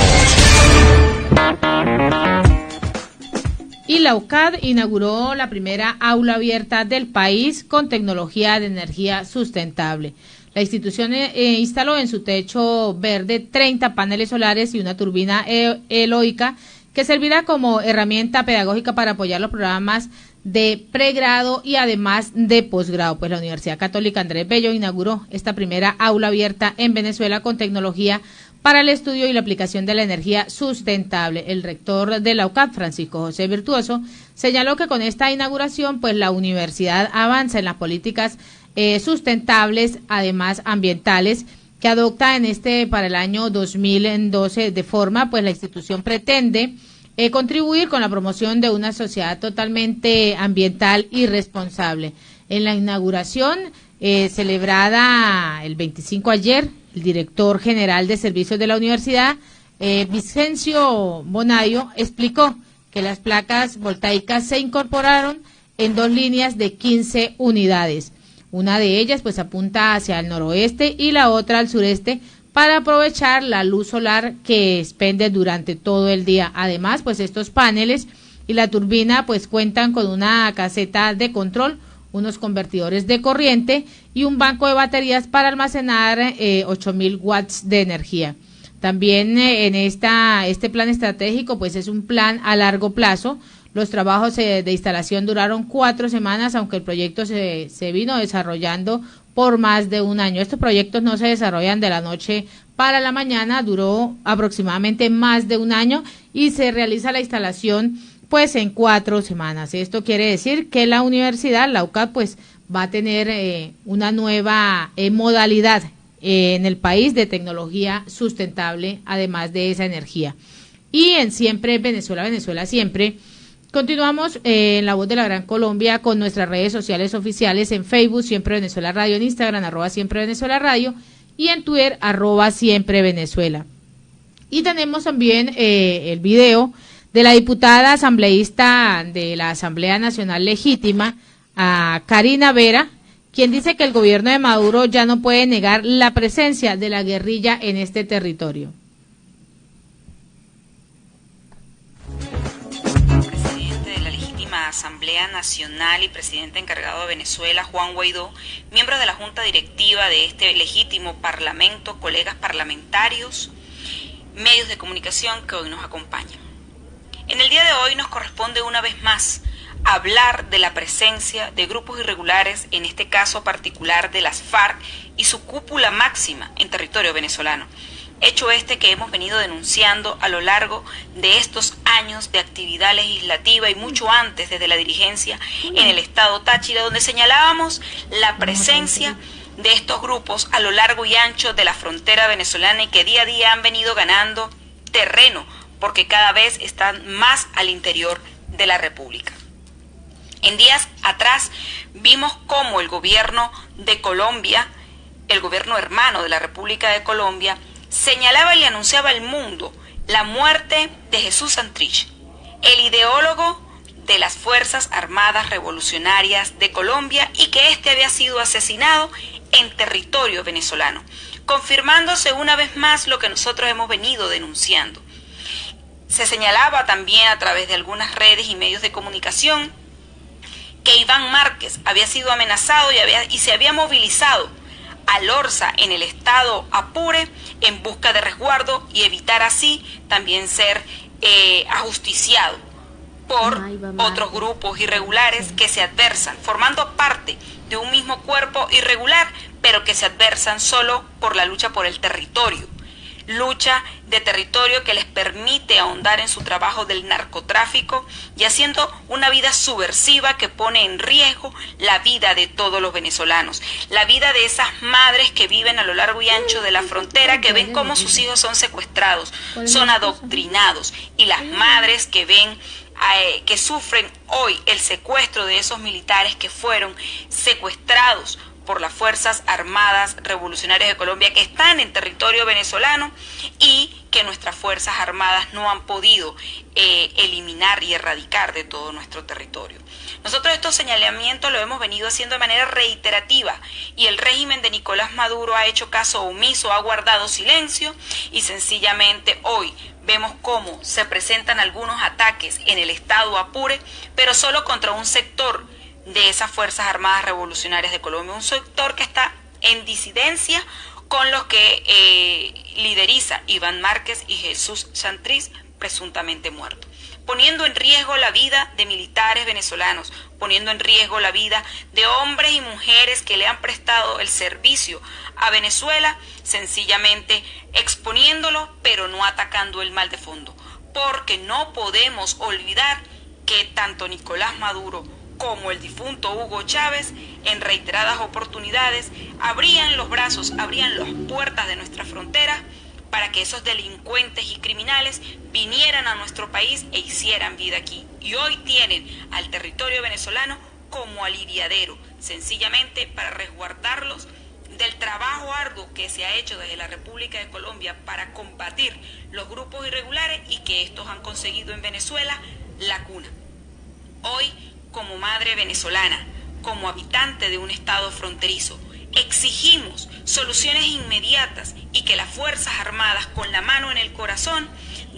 Y la UCAD inauguró la primera aula abierta del país con tecnología de energía sustentable. La institución instaló en su techo verde 30 paneles solares y una turbina eólica que servirá como herramienta pedagógica para apoyar los programas de pregrado y además de posgrado. Pues la Universidad Católica Andrés Bello inauguró esta primera aula abierta en Venezuela con tecnología para el estudio y la aplicación de la energía sustentable. El rector de la UCAD, Francisco José Virtuoso, señaló que con esta inauguración, pues la universidad avanza en las políticas sustentables, además ambientales, que adopta para el año 2012 de forma, pues la institución pretende contribuir con la promoción de una sociedad totalmente ambiental y responsable. En la inauguración celebrada el 25 ayer, el director general de servicios de la universidad, Vicencio Bonayo, explicó que las placas voltaicas se incorporaron en 2 líneas de 15 unidades. Una de ellas pues apunta hacia el noroeste y la otra al sureste para aprovechar la luz solar que expende durante todo el día. Además, pues estos paneles y la turbina pues cuentan con una caseta de control, unos convertidores de corriente y un banco de baterías para almacenar 8.000 watts de energía. También en este plan estratégico pues es un plan a largo plazo. Los trabajos de instalación duraron 4 semanas, aunque el proyecto se vino desarrollando por más de un año. Estos proyectos no se desarrollan de la noche para la mañana, duró aproximadamente más de un año y se realiza la instalación pues en 4 semanas. Esto quiere decir que la universidad, la UCAD, pues va a tener una nueva modalidad en el país de tecnología sustentable, además de esa energía. Y en Siempre Venezuela, Venezuela Siempre, continuamos en La Voz de la Gran Colombia con nuestras redes sociales oficiales en Facebook, Siempre Venezuela Radio, en Instagram, @Siempre Venezuela Radio, y en Twitter, @Siempre Venezuela. Y tenemos también el video de la diputada asambleísta de la Asamblea Nacional Legítima, Karina Vera, quien dice que el gobierno de Maduro ya no puede negar la presencia de la guerrilla en este territorio. Asamblea Nacional y presidente encargado de Venezuela, Juan Guaidó, miembros de la Junta Directiva de este legítimo parlamento, colegas parlamentarios, medios de comunicación que hoy nos acompañan. En el día de hoy nos corresponde una vez más hablar de la presencia de grupos irregulares, en este caso particular de las FARC y su cúpula máxima en territorio venezolano. Hecho que hemos venido denunciando a lo largo de estos años de actividad legislativa y mucho antes desde la dirigencia en el estado Táchira, donde señalábamos la presencia de estos grupos a lo largo y ancho de la frontera venezolana y que día a día han venido ganando terreno porque cada vez están más al interior de la República. En días atrás vimos cómo el gobierno de Colombia, el gobierno hermano de la República de Colombia, señalaba y anunciaba al mundo la muerte de Jesús Santrich, el ideólogo de las Fuerzas Armadas Revolucionarias de Colombia, y que éste había sido asesinado en territorio venezolano, confirmándose una vez más lo que nosotros hemos venido denunciando. Se señalaba también a través de algunas redes y medios de comunicación que Iván Márquez había sido amenazado y se había movilizado a Lorza en el estado Apure en busca de resguardo y evitar así también ser ajusticiado por otros grupos irregulares que se adversan, formando parte de un mismo cuerpo irregular, pero que se adversan solo por la lucha por el territorio. Lucha de territorio que les permite ahondar en su trabajo del narcotráfico y haciendo una vida subversiva que pone en riesgo la vida de todos los venezolanos, la vida de esas madres que viven a lo largo y ancho de la frontera, que ven cómo sus hijos son secuestrados, son adoctrinados, y las madres que ven que sufren hoy el secuestro de esos militares que fueron secuestrados por las Fuerzas Armadas Revolucionarias de Colombia, que están en territorio venezolano y que nuestras Fuerzas Armadas no han podido eliminar y erradicar de todo nuestro territorio. Nosotros estos señalamientos lo hemos venido haciendo de manera reiterativa y el régimen de Nicolás Maduro ha hecho caso omiso, ha guardado silencio y sencillamente hoy vemos cómo se presentan algunos ataques en el estado Apure, pero solo contra un sector de esas Fuerzas Armadas Revolucionarias de Colombia, un sector que está en disidencia con los que lideriza Iván Márquez y Jesús Santrich, presuntamente muerto, poniendo en riesgo la vida de militares venezolanos, poniendo en riesgo la vida de hombres y mujeres que le han prestado el servicio a Venezuela, sencillamente exponiéndolo, pero no atacando el mal de fondo, porque no podemos olvidar que tanto Nicolás Maduro como el difunto Hugo Chávez, en reiteradas oportunidades, abrían los brazos, abrían las puertas de nuestra frontera para que esos delincuentes y criminales vinieran a nuestro país e hicieran vida aquí. Y hoy tienen al territorio venezolano como aliviadero, sencillamente para resguardarlos del trabajo arduo que se ha hecho desde la República de Colombia para combatir los grupos irregulares y que estos han conseguido en Venezuela la cuna. Hoy, como madre venezolana, como habitante de un estado fronterizo, exigimos soluciones inmediatas y que las Fuerzas Armadas, con la mano en el corazón,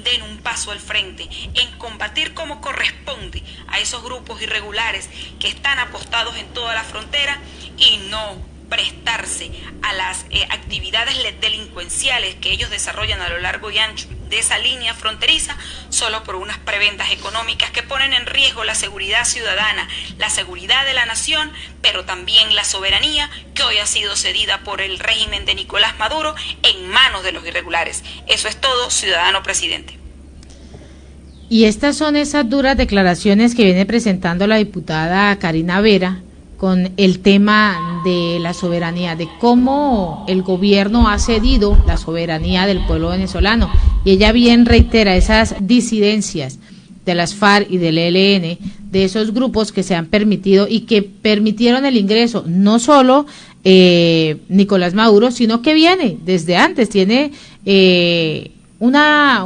den un paso al frente en combatir como corresponde a esos grupos irregulares que están apostados en toda la frontera y no prestarse a las actividades delincuenciales que ellos desarrollan a lo largo y ancho de esa línea fronteriza solo por unas prebendas económicas que ponen en riesgo la seguridad ciudadana, la seguridad de la nación, pero también la soberanía que hoy ha sido cedida por el régimen de Nicolás Maduro en manos de los irregulares. Eso es todo, ciudadano presidente. Y estas son esas duras declaraciones que viene presentando la diputada Karina Vera con el tema de la soberanía, de cómo el gobierno ha cedido la soberanía del pueblo venezolano. Y ella bien reitera esas disidencias de las FARC y del ELN, de esos grupos que se han permitido y que permitieron el ingreso, no solo Nicolás Maduro, sino que viene desde antes, tiene una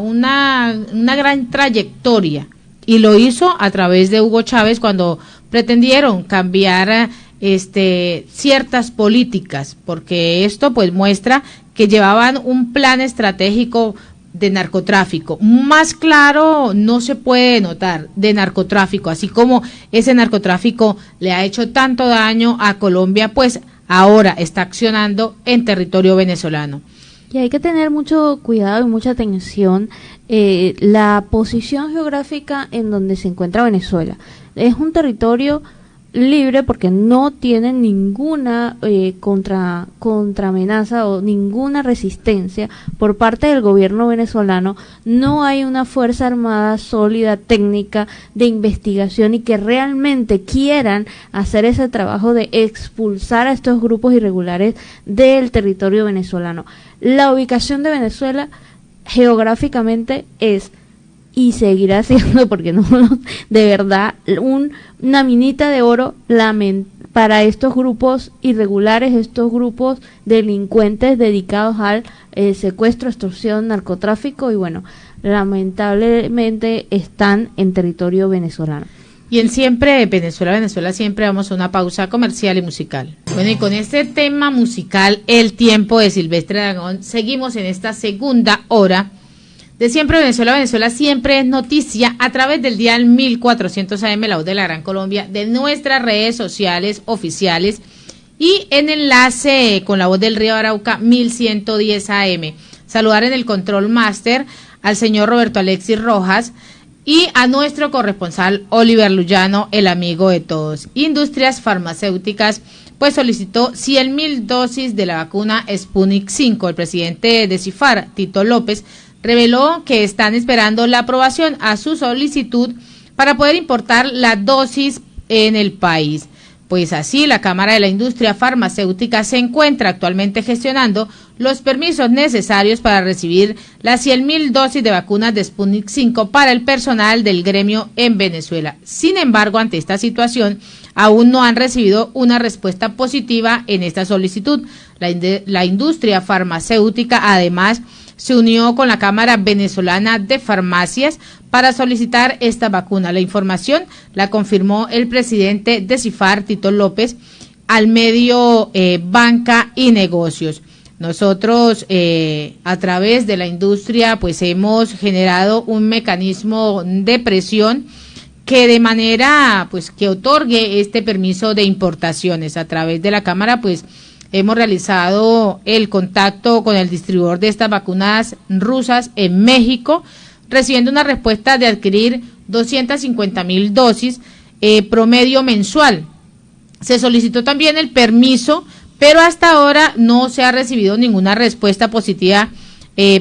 gran trayectoria, y lo hizo a través de Hugo Chávez cuando pretendieron cambiar ciertas políticas, porque esto pues muestra que llevaban un plan estratégico de narcotráfico. Más claro no se puede notar, de narcotráfico, así como ese narcotráfico le ha hecho tanto daño a Colombia, pues ahora está accionando en territorio venezolano. Y hay que tener mucho cuidado y mucha atención la posición geográfica en donde se encuentra Venezuela. Es un territorio libre porque no tiene ninguna contraamenaza o ninguna resistencia por parte del gobierno venezolano. No hay una fuerza armada sólida, técnica, de investigación y que realmente quieran hacer ese trabajo de expulsar a estos grupos irregulares del territorio venezolano. La ubicación de Venezuela geográficamente es y seguirá siendo, porque no, de verdad, una minita de oro para estos grupos irregulares, estos grupos delincuentes dedicados al secuestro, extorsión, narcotráfico y bueno, lamentablemente están en territorio venezolano. Y en Siempre Venezuela siempre vamos a una pausa comercial y musical. Bueno, y con este tema musical, El Tiempo de Silvestre Dangond, seguimos en esta segunda hora de Siempre Venezuela siempre es noticia a través del dial 1400 AM, la voz de la Gran Colombia, de nuestras redes sociales oficiales y en enlace con la voz del Río Arauca 1110 AM. Saludar en el Control Master al señor Roberto Alexis Rojas y a nuestro corresponsal Oliver Luyano, el amigo de todos. Industrias Farmacéuticas pues solicitó 100.000 dosis de la vacuna Sputnik 5. El presidente de CIFAR, Tito López, reveló que están esperando la aprobación a su solicitud para poder importar la dosis en el país. Pues así, la Cámara de la Industria Farmacéutica se encuentra actualmente gestionando los permisos necesarios para recibir las 100.000 dosis de vacunas de Sputnik 5 para el personal del gremio en Venezuela. Sin embargo, ante esta situación, aún no han recibido una respuesta positiva en esta solicitud. La industria farmacéutica, además, se unió con la Cámara Venezolana de Farmacias para solicitar esta vacuna. La información la confirmó el presidente de CIFAR, Tito López, al medio Banca y Negocios. Nosotros, a través de la industria, pues hemos generado un mecanismo de presión que de manera, pues, que otorgue este permiso de importaciones. A través de la Cámara, pues, hemos realizado el contacto con el distribuidor de estas vacunas rusas en México, recibiendo una respuesta de adquirir 250,000 dosis promedio mensual. Se solicitó también el permiso, pero hasta ahora no se ha recibido ninguna respuesta positiva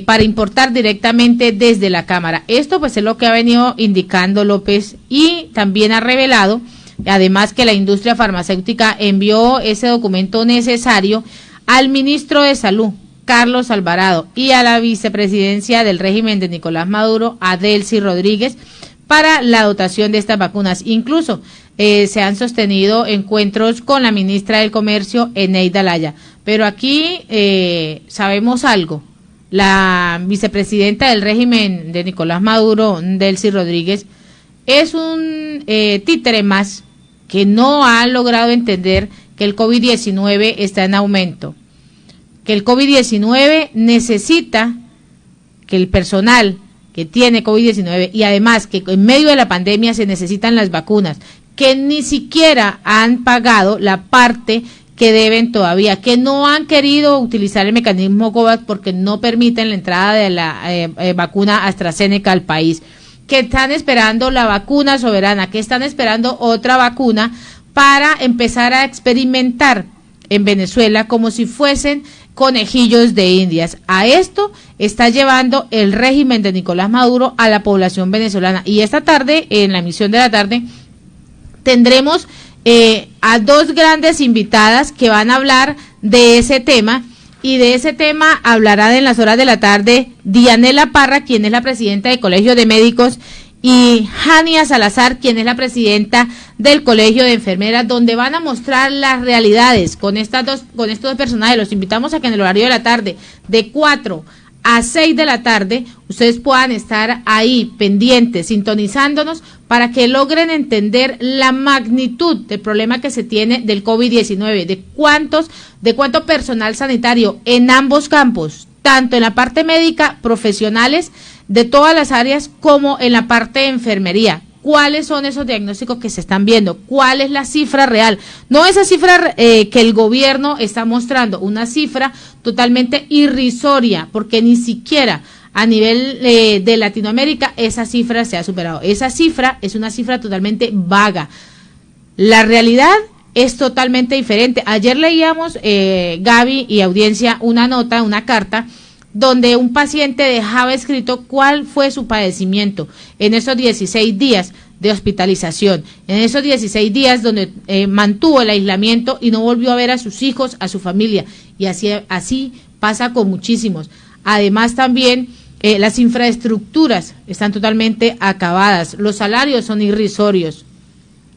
para importar directamente desde la Cámara. Esto pues es lo que ha venido indicando López, y también ha revelado además que la industria farmacéutica envió ese documento necesario al ministro de Salud, Carlos Alvarado, y a la vicepresidencia del régimen de Nicolás Maduro, Adelcy Rodríguez, para la dotación de estas vacunas. Incluso se han sostenido encuentros con la ministra del Comercio, Eneida Laya. Pero aquí sabemos algo. La vicepresidenta del régimen de Nicolás Maduro, Adelcy Rodríguez, es un títere más que no ha logrado entender que el COVID-19 está en aumento, que el COVID-19 necesita que el personal que tiene COVID-19, y además que en medio de la pandemia se necesitan las vacunas, que ni siquiera han pagado la parte que deben todavía, que no han querido utilizar el mecanismo COVAX porque no permiten la entrada de la vacuna AstraZeneca al país, que están esperando la vacuna soberana, que están esperando otra vacuna para empezar a experimentar en Venezuela como si fuesen conejillos de indias. A esto está llevando el régimen de Nicolás Maduro a la población venezolana. Y esta tarde, en la emisión de la tarde, tendremos a dos grandes invitadas que van a hablar de ese tema. Y de ese tema hablarán en las horas de la tarde Dianela Parra, quien es la presidenta del Colegio de Médicos, y Jania Salazar, quien es la presidenta del Colegio de Enfermeras, donde van a mostrar las realidades con estos dos personajes. Los invitamos a que en el horario de la tarde, de 4 a 6 de la tarde, ustedes puedan estar ahí pendientes, sintonizándonos, para que logren entender la magnitud del problema que se tiene del COVID-19, de cuánto personal sanitario en ambos campos, tanto en la parte médica, profesionales de todas las áreas, como en la parte de enfermería. ¿Cuáles son esos diagnósticos que se están viendo? ¿Cuál es la cifra real? No esa cifra que el gobierno está mostrando, una cifra totalmente irrisoria, porque ni siquiera a nivel de Latinoamérica esa cifra se ha superado. Esa cifra es una cifra totalmente vaga. La realidad es totalmente diferente. Ayer leíamos, Gaby y audiencia, una nota, una carta, donde un paciente dejaba escrito cuál fue su padecimiento en esos 16 días de hospitalización, en esos 16 días donde mantuvo el aislamiento y no volvió a ver a sus hijos, a su familia, y así pasa con muchísimos. Además también las infraestructuras están totalmente acabadas, los salarios son irrisorios.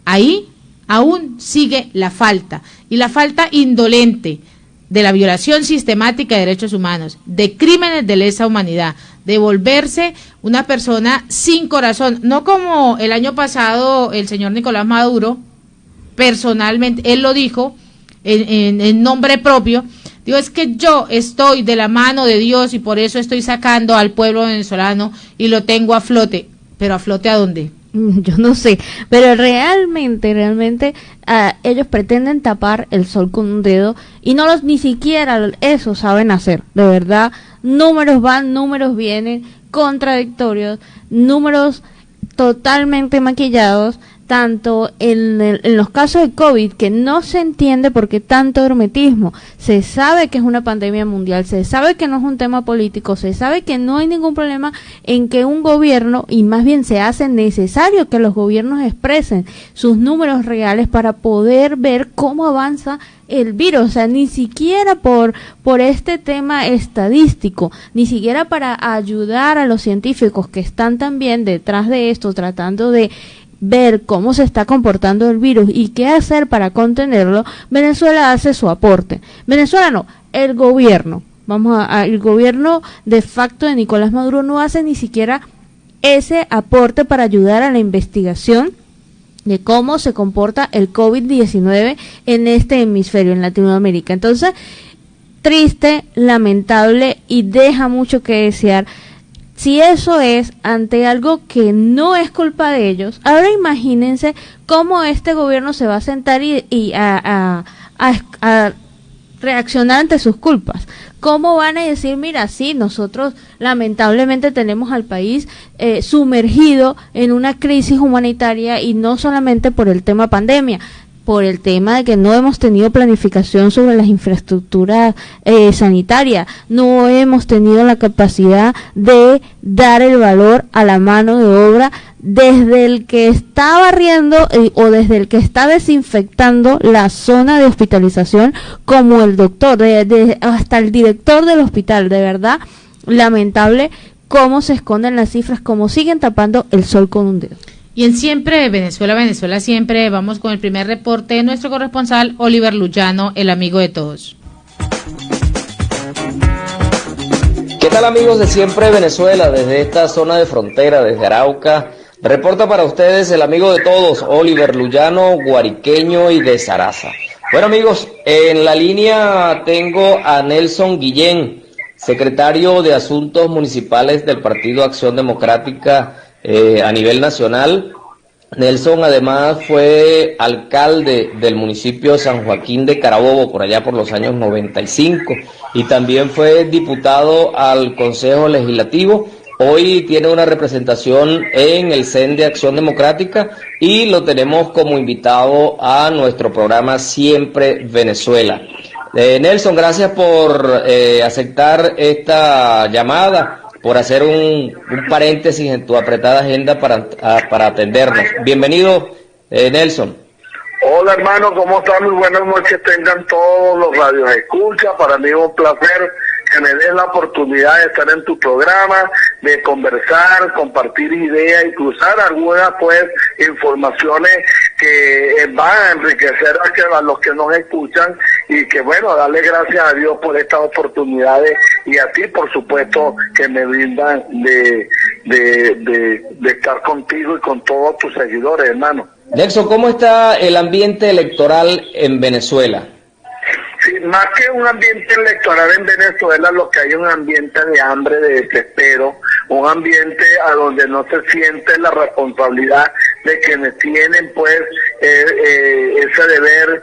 Ahí aún sigue la falta, y la falta indolente de la violación sistemática de derechos humanos, de crímenes de lesa humanidad, de volverse una persona sin corazón, no como el año pasado el señor Nicolás Maduro, personalmente, él lo dijo en nombre propio, digo, es que yo estoy de la mano de Dios y por eso estoy sacando al pueblo venezolano y lo tengo a flote. ¿Pero a flote a dónde? Yo no sé, pero realmente ellos pretenden tapar el sol con un dedo y ni siquiera eso saben hacer. De verdad, números van, números vienen, contradictorios, números totalmente maquillados, tanto en los casos de COVID, que no se entiende por qué tanto hermetismo. Se sabe que es una pandemia mundial, se sabe que no es un tema político, se sabe que no hay ningún problema en que un gobierno, y más bien se hace necesario que los gobiernos expresen sus números reales para poder ver cómo avanza el virus. O sea, ni siquiera por este tema estadístico, ni siquiera para ayudar a los científicos que están también detrás de esto, tratando de ver cómo se está comportando el virus y qué hacer para contenerlo. Venezuela hace su aporte. Venezuela no, el gobierno el gobierno de facto de Nicolás Maduro no hace ni siquiera ese aporte para ayudar a la investigación de cómo se comporta el COVID-19 en este hemisferio, en Latinoamérica. Entonces, triste, lamentable y deja mucho que desear. Si eso es ante algo que no es culpa de ellos, ahora imagínense cómo este gobierno se va a sentar y a reaccionar ante sus culpas. ¿Cómo van a decir, mira, sí, nosotros lamentablemente tenemos al país sumergido en una crisis humanitaria y no solamente por el tema pandemia, por el tema de que no hemos tenido planificación sobre las infraestructuras sanitarias, no hemos tenido la capacidad de dar el valor a la mano de obra desde el que está barriendo o desde el que está desinfectando la zona de hospitalización, como el doctor, hasta el director del hospital. De verdad, lamentable cómo se esconden las cifras, cómo siguen tapando el sol con un dedo. Y en Siempre Venezuela, Venezuela Siempre, vamos con el primer reporte de nuestro corresponsal Oliver Luyano, el amigo de todos. ¿Qué tal, amigos de Siempre Venezuela? Desde esta zona de frontera, desde Arauca, reporta para ustedes el amigo de todos, Oliver Luyano, guariqueño y de Saraza. Bueno, amigos, en la línea tengo a Nelson Guillén, secretario de Asuntos Municipales del Partido Acción Democrática a nivel nacional. Nelson además fue alcalde del municipio de San Joaquín de Carabobo por allá por los años 95 y también fue diputado al Consejo Legislativo. Hoy tiene una representación en el CEN de Acción Democrática y lo tenemos como invitado a nuestro programa Siempre Venezuela. Nelson, gracias por aceptar esta llamada, por hacer un paréntesis en tu apretada agenda para atendernos. Bienvenido, Nelson. Hola, hermano, ¿cómo están? Muy buenas noches tengan todos los radios escucha. Para mí es un placer que me des la oportunidad de estar en tu programa, de conversar, compartir ideas y cruzar algunas pues informaciones que van a enriquecer a los que nos escuchan, y que bueno, darle gracias a Dios por estas oportunidades y a ti, por supuesto, que me brindan de estar contigo y con todos tus seguidores, hermano. Nelson, ¿cómo está el ambiente electoral en Venezuela? Sí, más que un ambiente electoral en Venezuela, lo que hay es un ambiente de hambre, de desespero, un ambiente a donde no se siente la responsabilidad de quienes tienen pues ese deber,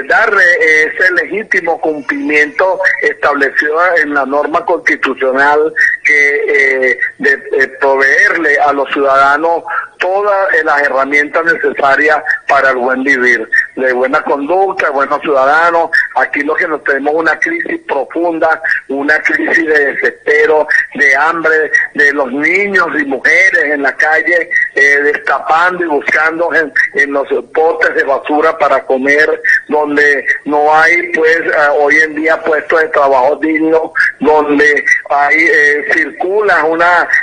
darle ese legítimo cumplimiento establecido en la norma constitucional que de proveerle a los ciudadanos todas las herramientas necesarias para el buen vivir, de buena conducta, de buenos ciudadanos. Aquí lo que nos tenemos una crisis profunda, una crisis de desespero, de hambre, de los niños y mujeres en la calle destapando y buscando en los potes de basura para comer, donde no hay pues hoy en día puestos de trabajo dignos, donde hay circula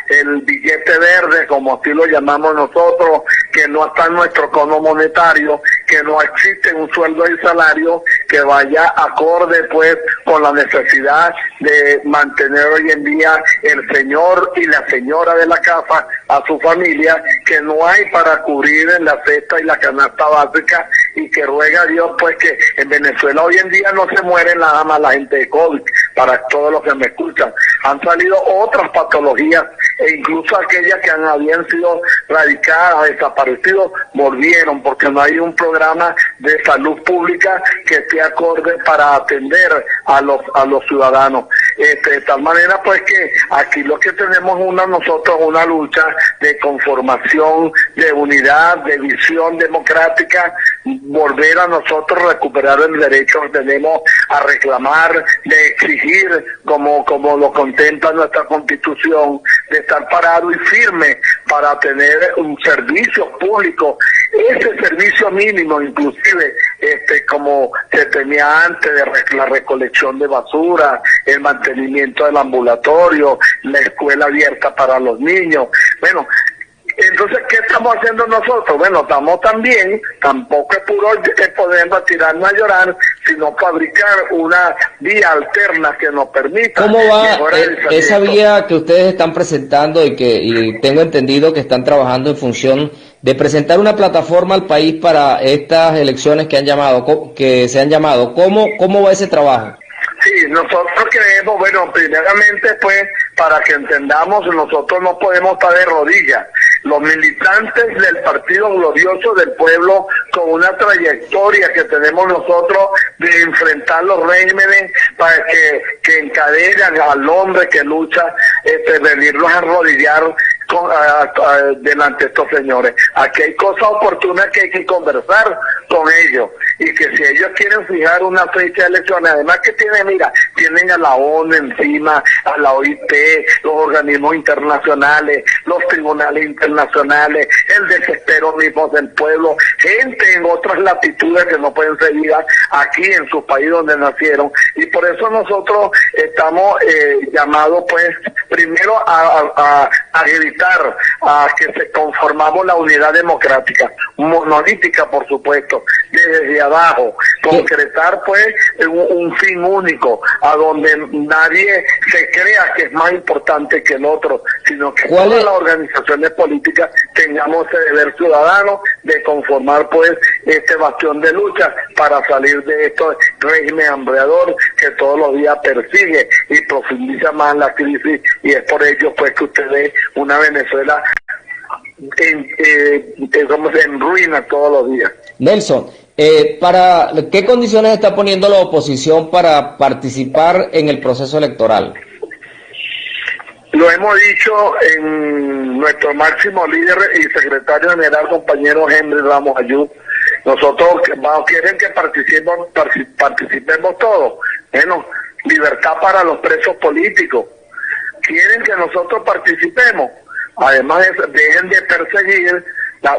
el billete verde, como así lo llamamos nosotros, que no está en nuestro cono monetario, que no existe un sueldo y salario que vaya acorde pues con la necesidad de mantener hoy en día el señor y la señora de la casa a su familia, que no hay para cubrir en la cesta y la canasta básica, y que ruega a Dios pues que en Venezuela hoy en día no se mueren nada más la gente de COVID. Para todos los que me escuchan, han salido otras patologías, e incluso aquellas que habían sido radicadas, desaparecidos, volvieron, porque no hay un programa de salud pública que esté acorde para atender a los ciudadanos. De tal manera pues que aquí lo que tenemos nosotros una lucha de conformación, de unidad, de visión democrática, volver a nosotros recuperar el derecho que tenemos a reclamar, de exigir, como lo contempla nuestra Constitución, de estar parado y firme para tener un servicio público, ese servicio mínimo inclusive, como se tenía antes, de la recolección de basura, el mantenimiento del ambulatorio, la escuela abierta para los niños. Bueno, Entonces, ¿qué estamos haciendo nosotros? Bueno, estamos también, tampoco es puro poder tirarnos a llorar, sino fabricar una vía alterna que nos permita... ¿Cómo va esa vía que ustedes están presentando y tengo entendido que están trabajando en función de presentar una plataforma al país para estas elecciones que se han llamado? ¿Cómo va ese trabajo? Sí, nosotros creemos, bueno, primeramente pues, para que entendamos, nosotros no podemos estar de rodillas. Los militantes del Partido Glorioso del Pueblo, con una trayectoria que tenemos nosotros de enfrentar los regímenes para que encadenan al hombre que lucha, venirlos a arrodillar delante de estos señores. Aquí hay cosas oportunas que hay que conversar con ellos, y que si ellos quieren fijar una fecha de elecciones, además que tienen a la ONU encima, a la OIT, los organismos internacionales, los tribunales internacionales, el desespero mismo del pueblo, gente en otras latitudes que no pueden seguir aquí en su país donde nacieron, y por eso nosotros estamos llamados pues primero a gritar a que se conformamos la unidad democrática, monolítica por supuesto, desde abajo, concretar pues un fin único, a donde nadie se crea que es más importante que el otro, sino que todas las organizaciones políticas tengamos ese deber ciudadano de conformar pues este bastión de lucha para salir de este régimen hambreador que todos los días persigue y profundiza más la crisis, y es por ello pues que usted ve una Venezuela en ruina todos los días. Nelson, ¿para qué condiciones está poniendo la oposición para participar en el proceso electoral? Lo hemos dicho en nuestro máximo líder y secretario general, compañero Henry Ramos Ayú. Nosotros quieren que participemos todos. Bueno, libertad para los presos políticos. Quieren que nosotros participemos. Además, dejen de perseguir,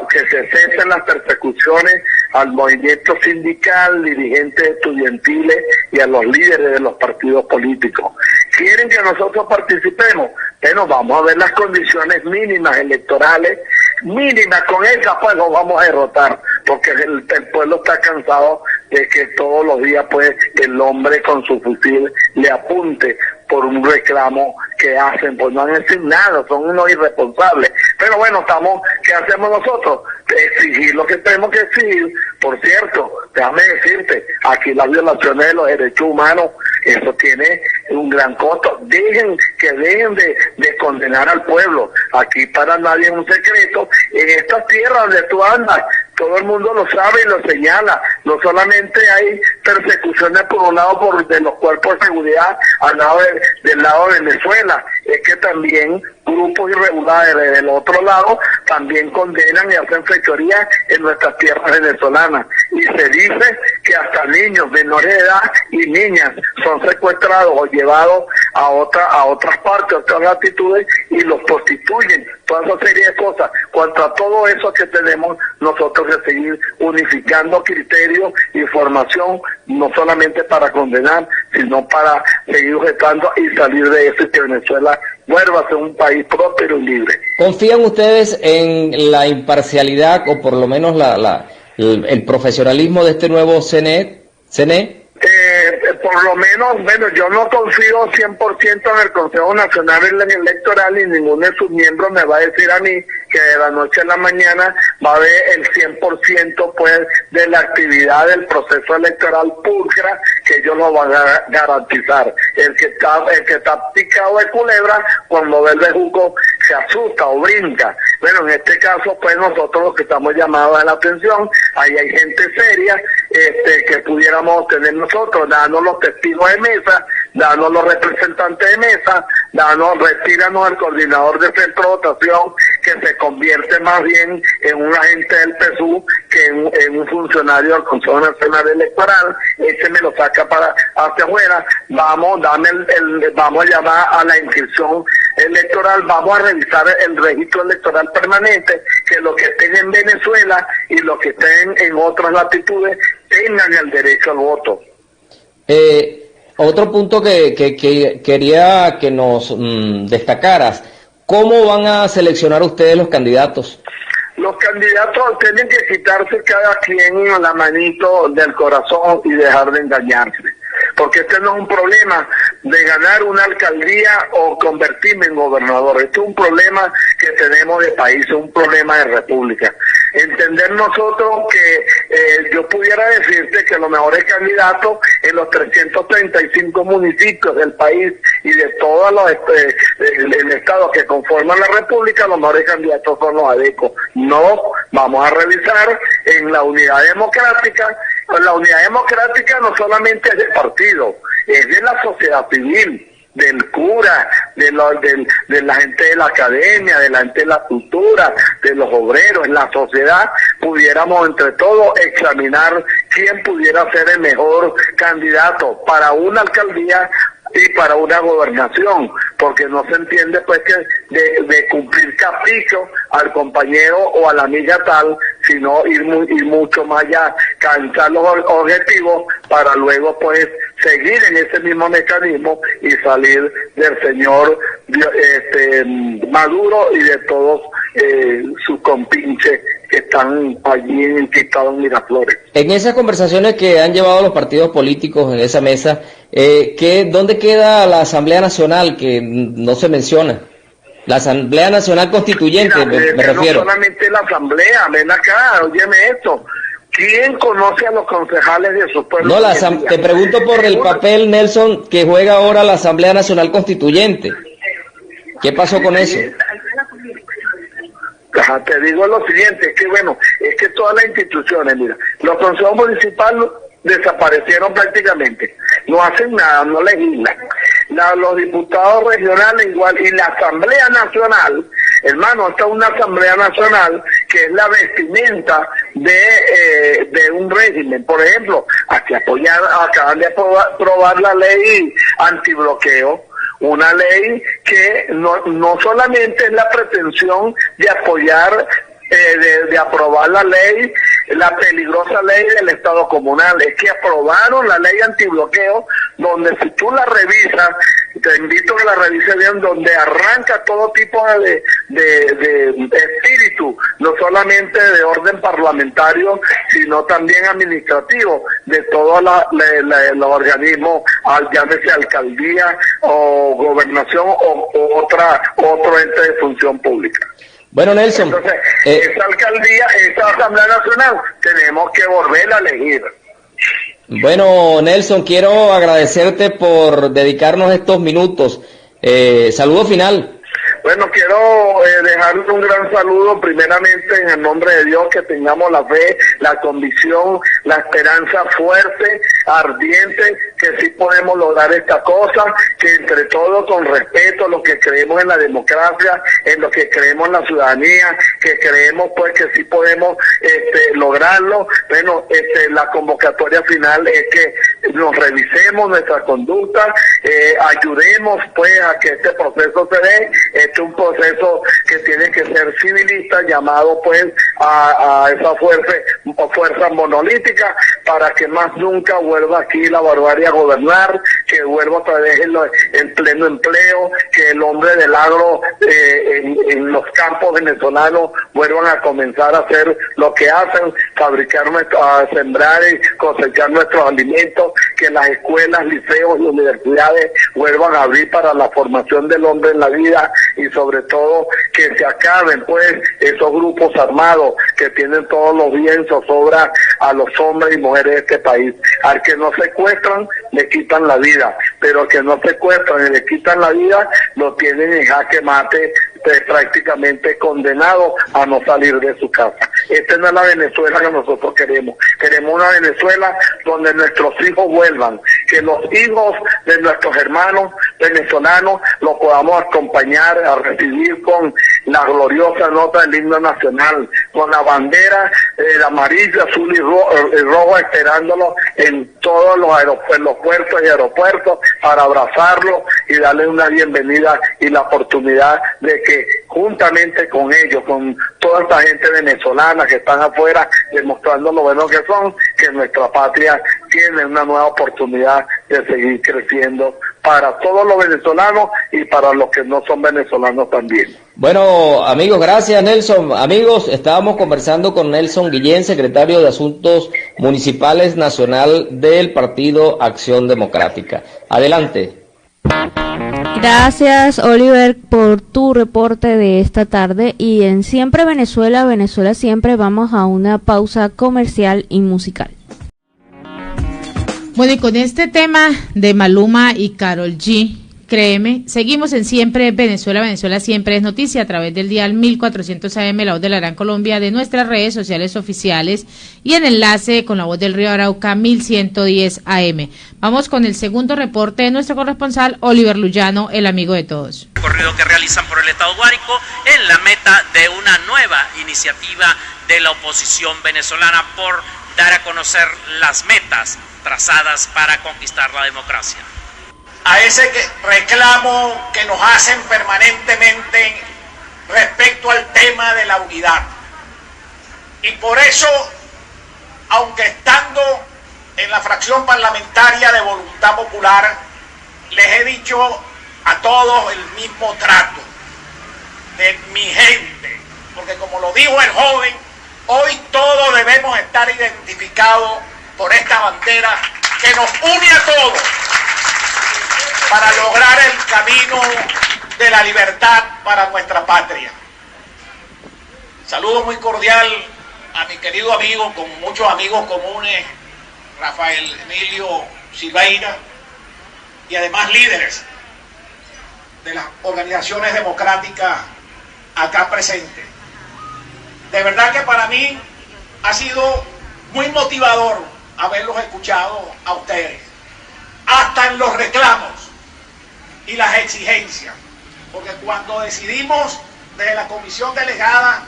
que se cesen las persecuciones al movimiento sindical, dirigentes estudiantiles y a los líderes de los partidos políticos. ¿Quieren que nosotros participemos? Bueno, vamos a ver las condiciones mínimas electorales, mínimas, con esas pues nos vamos a derrotar, porque el pueblo está cansado de que todos los días pues el hombre con su fusil le apunte por un reclamo que hacen, pues no han hecho nada, son unos irresponsables. Pero bueno, ¿qué hacemos nosotros? Exigir lo que tenemos que exigir. Por cierto, déjame decirte, aquí las violaciones de los derechos humanos, eso tiene un gran costo. Dejen de condenar al pueblo. Aquí para nadie es un secreto. En estas tierras donde tú andas, todo el mundo lo sabe y lo señala. No solamente hay persecuciones por un lado de los cuerpos de seguridad del lado de Venezuela, es que también grupos irregulares del otro lado también condenan y hacen fechorías en nuestras tierras venezolanas. Y se dice que hasta niños menores de edad y niñas son secuestrados o llevados a otras partes, a otras latitudes, y los prostituyen. Toda esa serie de cosas. Cuanto a todo eso que tenemos nosotros que seguir unificando criterios y formación, no solamente para condenar, sino para seguir objetando y salir de eso, y que Venezuela vuelva a ser un país próspero y libre. ¿Confían ustedes en la imparcialidad o por lo menos el profesionalismo de este nuevo CNE? Por lo menos, bueno, yo no confío 100% en el Consejo Nacional Electoral, y ninguno de sus miembros me va a decir a mí que de la noche a la mañana va a haber el 100% pues de la actividad del proceso electoral pulcra, que ellos lo van a garantizar. El que está picado de culebra, cuando ve el bejuco se asusta o brinca. Bueno, en este caso pues nosotros los que estamos llamados a la atención, ahí hay gente seria que pudiéramos tener nosotros, darnos los testigos de mesa, darnos los representantes de mesa, retíranos el coordinador de centro de votación, que se convierte más bien en un agente del PSU que en un funcionario del Consejo Nacional Electoral. Ese me lo saca hacia afuera. Vamos a llamar a la inscripción electoral, vamos a revisar el registro electoral permanente, que los que estén en Venezuela y los que estén en otras latitudes tengan el derecho al voto. Otro punto que quería que nos destacaras: ¿cómo van a seleccionar ustedes los candidatos? Los candidatos tienen que quitarse cada quien la manito del corazón y dejar de engañarse. Porque este no es un problema de ganar una alcaldía o convertirme en gobernador. Este es un problema que tenemos de país, es un problema de república. Entender nosotros que yo pudiera decirte que los mejores candidatos en los 335 municipios del país y de todos los el estado que conforman la república, los mejores candidatos son los ADECO. No, vamos a revisar en la unidad democrática. La unidad democrática no solamente es del partido, es de la sociedad civil, del cura, de la gente de la academia, de la gente de la cultura, de los obreros. En la sociedad pudiéramos entre todos examinar quién pudiera ser el mejor candidato para una alcaldía y para una gobernación, porque no se entiende pues que de cumplir capricho al compañero o a la amiga tal, sino ir mucho más allá, alcanzar los objetivos para luego pues seguir en ese mismo mecanismo y salir del señor Maduro y de todos sus compinches que están allí enquistados en Miraflores. En esas conversaciones que han llevado los partidos políticos en esa mesa, ¿dónde queda la Asamblea Nacional que no se menciona? La Asamblea Nacional Constituyente, me refiero. No solamente la Asamblea, ven acá, óyeme esto. ¿Quién conoce a los concejales de su pueblo? No, te pregunto por el papel, Nelson, que juega ahora la Asamblea Nacional Constituyente. ¿Qué pasó con eso? Te digo lo siguiente, es que todas las instituciones, mira, los consejos municipales desaparecieron prácticamente, no hacen nada, no legislan. Los diputados regionales igual, y la Asamblea Nacional, hermano, esta es una Asamblea Nacional que es la vestimenta de un régimen. Por ejemplo, acaban de aprobar la ley antibloqueo, una ley que no solamente es la pretensión de apoyar, de aprobar la ley, la peligrosa ley del Estado comunal, es que aprobaron la ley antibloqueo, donde si tú la revisas, te invito a que la revises bien, donde arranca todo tipo de espíritu, no solamente de orden parlamentario, sino también administrativo, de todos los organismos, llámese alcaldía o gobernación o otro ente de función pública. Bueno, Nelson. Entonces, esa alcaldía, esa Asamblea Nacional, tenemos que volverla a elegir. Bueno, Nelson, quiero agradecerte por dedicarnos estos minutos. Saludo final. Bueno, quiero dejarle un gran saludo primeramente en el nombre de Dios, que tengamos la fe, la convicción, la esperanza fuerte, ardiente, que sí podemos lograr esta cosa, que entre todos con respeto, los que creemos en la democracia, en los que creemos en la ciudadanía, que creemos pues que sí podemos lograrlo. Bueno, la convocatoria final es que nos revisemos nuestra conducta, ayudemos pues a que este proceso se dé. Este es un proceso que tiene que ser civilista, llamado pues a esa fuerza monolítica, para que más nunca vuelva aquí la barbarie a gobernar, que vuelva otra vez el pleno empleo, que el hombre del agro en los campos venezolanos vuelvan a comenzar a hacer lo que hacen, a sembrar y cosechar nuestros alimentos, que las escuelas, liceos y universidades vuelvan a abrir para la formación del hombre en la vida, y sobre todo que se acaben pues esos grupos armados que tienen todos los bienes zozobra a los hombres y mujeres de este país. Al que no secuestran, le quitan la vida, pero al que no secuestran y le quitan la vida, lo tienen en jaque mate, prácticamente condenado a no salir de su casa. Esta no es la Venezuela que nosotros queremos. Queremos una Venezuela donde nuestros hijos vuelvan, que los hijos de nuestros hermanos venezolanos los podamos acompañar a recibir con la gloriosa nota del himno nacional, con la bandera amarilla, azul y rojo esperándolos en todos los puertos y aeropuertos para abrazarlos y darles una bienvenida y la oportunidad de que juntamente con ellos, con toda esta gente venezolana que están afuera demostrando lo buenos que son, que nuestra patria tiene una nueva oportunidad de seguir creciendo para todos los venezolanos y para los que no son venezolanos también. Bueno, amigos, gracias Nelson. Amigos, estábamos conversando con Nelson Guillén, secretario de Asuntos Municipales Nacional del Partido Acción Democrática. Adelante. Gracias, Oliver, por tu reporte de esta tarde. Y en Siempre Venezuela, Venezuela Siempre, vamos a una pausa comercial y musical. Bueno, y con este tema de Maluma y Karol G, créeme, seguimos en Siempre Venezuela, Venezuela Siempre es noticia a través del dial 1400 AM, La Voz de la Gran Colombia, de nuestras redes sociales oficiales y en enlace con La Voz del Río Arauca 1110 AM. Vamos con el segundo reporte de nuestro corresponsal Oliver Luyano, el amigo de todos. Recorrido que realizan por el estado Guárico en la meta de una nueva iniciativa de la oposición venezolana por dar a conocer las metas trazadas para conquistar la democracia. A ese reclamo que nos hacen permanentemente respecto al tema de la unidad. Y por eso, aunque estando en la fracción parlamentaria de Voluntad Popular, les he dicho a todos el mismo trato de mi gente, porque como lo dijo el joven, hoy todos debemos estar identificados por esta bandera que nos une a todos para lograr el camino de la libertad para nuestra patria. Saludo muy cordial a mi querido amigo, con muchos amigos comunes, Rafael Emilio Silveira, y además líderes de las organizaciones democráticas acá presentes. De verdad que para mí ha sido muy motivador haberlos escuchado a ustedes, hasta en los reclamos y las exigencias, porque cuando decidimos desde la comisión delegada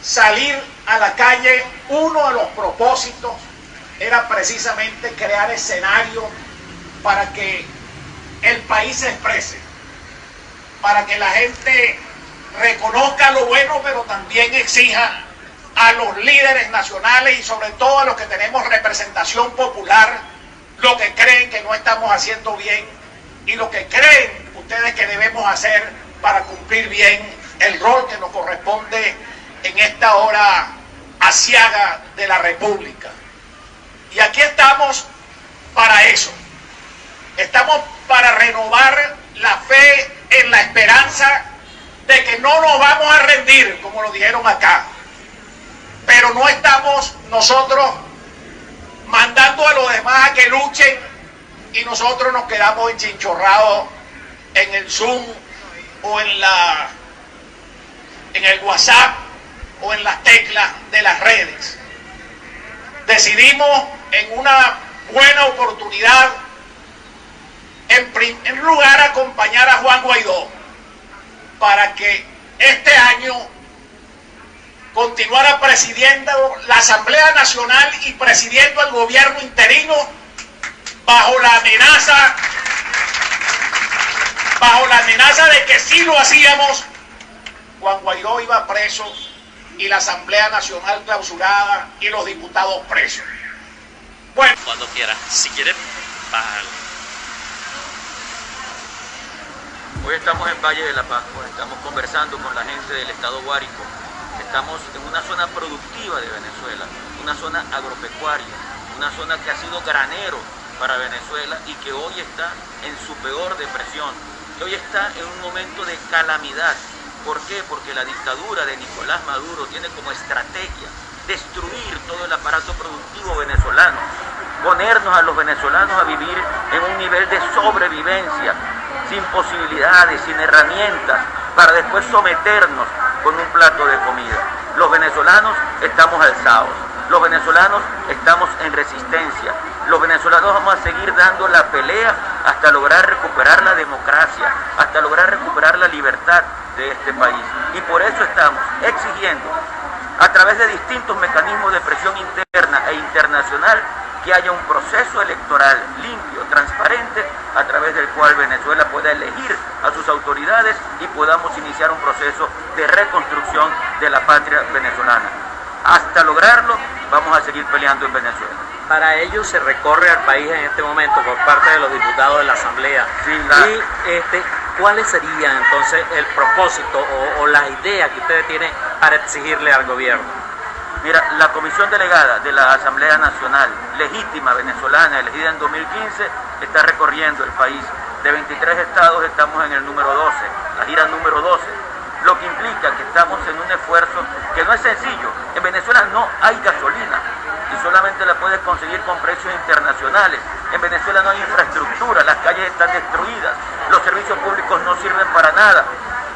salir a la calle, uno de los propósitos era precisamente crear escenario para que el país se exprese, para que la gente reconozca lo bueno, pero también exija a los líderes nacionales y sobre todo a los que tenemos representación popular lo que creen que no estamos haciendo bien y lo que creen ustedes que debemos hacer para cumplir bien el rol que nos corresponde en esta hora aciaga de la República. Y aquí estamos para eso. Estamos para renovar la fe en la esperanza de que no nos vamos a rendir, como lo dijeron acá. Pero no estamos nosotros mandando a los demás a que luchen y nosotros nos quedamos enchinchorrados en el Zoom o en el WhatsApp o en las teclas de las redes. Decidimos en una buena oportunidad, en primer lugar, acompañar a Juan Guaidó para que este año continuara presidiendo la Asamblea Nacional y presidiendo el gobierno interino bajo la amenaza de que si lo hacíamos, Juan Guaidó iba preso y la Asamblea Nacional clausurada y los diputados presos. Bueno, cuando quiera, si quieren, bájalo. Hoy estamos en Valle de la Pascua, estamos conversando con la gente del estado Guárico. Estamos en una zona productiva de Venezuela, una zona agropecuaria, una zona que ha sido granero para Venezuela y que hoy está en su peor depresión, que hoy está en un momento de calamidad. ¿Por qué? Porque la dictadura de Nicolás Maduro tiene como estrategia destruir todo el aparato productivo venezolano, ponernos a los venezolanos a vivir en un nivel de sobrevivencia, sin posibilidades, sin herramientas, para después someternos con un plato de comida. Los venezolanos estamos alzados, los venezolanos estamos en resistencia, los venezolanos vamos a seguir dando la pelea hasta lograr recuperar la democracia, hasta lograr recuperar la libertad de este país. Y por eso estamos exigiendo, a través de distintos mecanismos de presión interna e internacional, que haya un proceso electoral limpio, transparente, a través del cual Venezuela pueda elegir a sus autoridades y podamos iniciar un proceso de reconstrucción de la patria venezolana. Hasta lograrlo, vamos a seguir peleando en Venezuela. Para ello se recorre al país en este momento por parte de los diputados de la Asamblea. Sí, Y ¿cuáles serían entonces el propósito o las ideas que ustedes tienen para exigirle al gobierno? Mira, la comisión delegada de la Asamblea Nacional, legítima venezolana, elegida en 2015, está recorriendo el país. De 23 estados estamos en el número 12, la gira número 12, lo que implica que estamos en un esfuerzo que no es sencillo. En Venezuela no hay gasolina y solamente la puedes conseguir con precios internacionales. En Venezuela no hay infraestructura, las calles están destruidas, los servicios públicos no sirven para nada.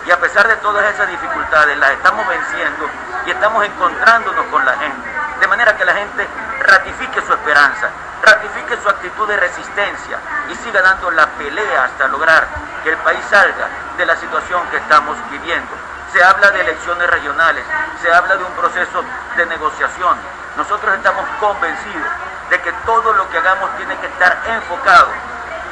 Y a pesar de todas esas dificultades, las estamos venciendo y estamos encontrándonos con la gente. De manera que la gente ratifique su esperanza, ratifique su actitud de resistencia y siga dando la pelea hasta lograr que el país salga de la situación que estamos viviendo. Se habla de elecciones regionales, se habla de un proceso de negociación. Nosotros estamos convencidos de que todo lo que hagamos tiene que estar enfocado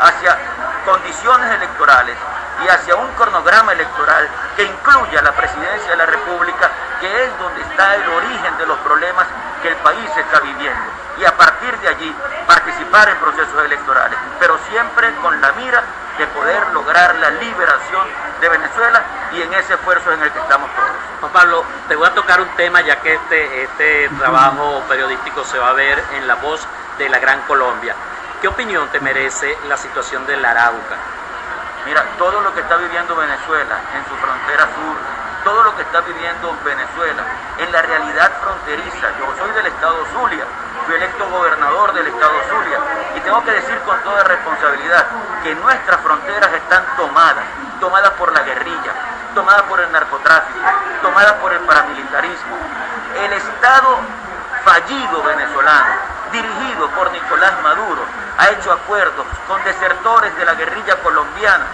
hacia condiciones electorales y hacia un cronograma electoral que incluya la presidencia de la República, que es donde está el origen de los problemas que el país está viviendo. Y a partir de allí participar en procesos electorales, pero siempre con la mira de poder lograr la liberación de Venezuela, y en ese esfuerzo es en el que estamos todos. Juan Pablo, te voy a tocar un tema ya que este trabajo periodístico se va a ver en La Voz de la Gran Colombia. ¿Qué opinión te merece la situación del Arauca? Mira, todo lo que está viviendo Venezuela en su frontera sur, todo lo que está viviendo Venezuela en la realidad fronteriza. Yo soy del estado Zulia, fui electo gobernador del estado Zulia y tengo que decir con toda responsabilidad que nuestras fronteras están tomadas por la guerrilla, tomadas por el narcotráfico, tomadas por el paramilitarismo. El estado fallido venezolano, dirigido por Nicolás Maduro, ha hecho acuerdos con desertores de la guerrilla colombiana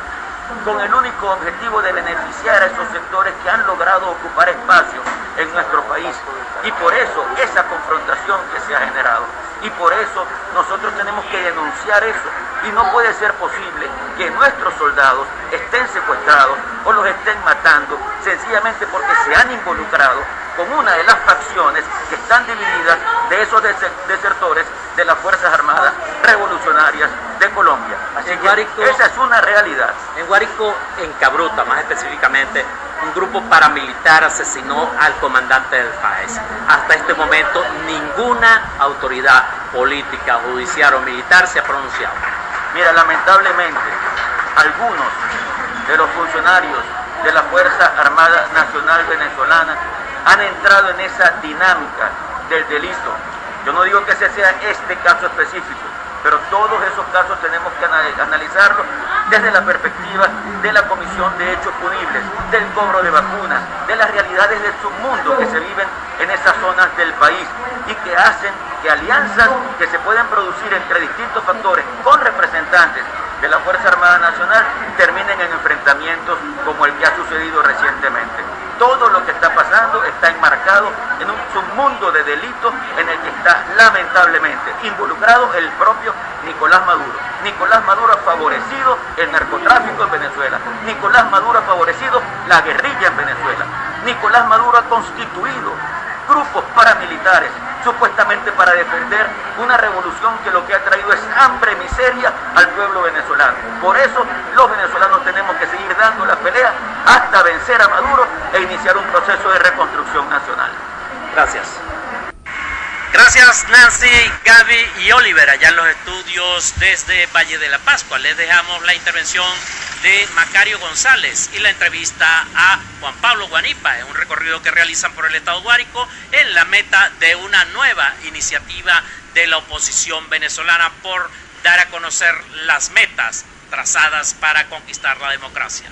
con el único objetivo de beneficiar a esos sectores que han logrado ocupar espacios en nuestro país. Y por eso esa confrontación que se ha generado. Y por eso nosotros tenemos que denunciar eso. Y no puede ser posible que nuestros soldados estén secuestrados o los estén matando sencillamente porque se han involucrado con una de las facciones que están divididas de esos desertores de las Fuerzas Armadas Revolucionarias de Colombia. Así que esa es una realidad. En Guárico, en Cabruta más específicamente, un grupo paramilitar asesinó al comandante del FAES. Hasta este momento ninguna autoridad política, judicial o militar se ha pronunciado. Mira, lamentablemente, algunos de los funcionarios de la Fuerza Armada Nacional Venezolana han entrado en esa dinámica del delito. Yo no digo que ese sea este caso específico, pero todos esos casos tenemos que analizarlos desde la perspectiva de la Comisión de Hechos Punibles, del cobro de vacunas, de las realidades del submundo que se viven en esas zonas del país y que hacen que alianzas que se pueden producir entre distintos factores con representantes de la Fuerza Armada Nacional terminen en enfrentamientos como el que ha sucedido recientemente. Todo lo que está pasando está enmarcado en un submundo de delitos en el que está lamentablemente involucrado el propio Nicolás Maduro. Nicolás Maduro ha favorecido el narcotráfico en Venezuela. Nicolás Maduro ha favorecido la guerrilla en Venezuela. Nicolás Maduro ha constituido grupos paramilitares supuestamente para defender una revolución que lo que ha traído es hambre y miseria al pueblo venezolano. Por eso los venezolanos tenemos que seguir dando la pelea hasta vencer a Maduro e iniciar un proceso de reconstrucción nacional. Gracias. Gracias Nancy, Gaby y Oliver allá en los estudios desde Valle de la Pascua. Les dejamos la intervención de Macario González y la entrevista a Juan Pablo Guanipa en un recorrido que realizan por el estado Guárico en la meta de una nueva iniciativa de la oposición venezolana por dar a conocer las metas trazadas para conquistar la democracia.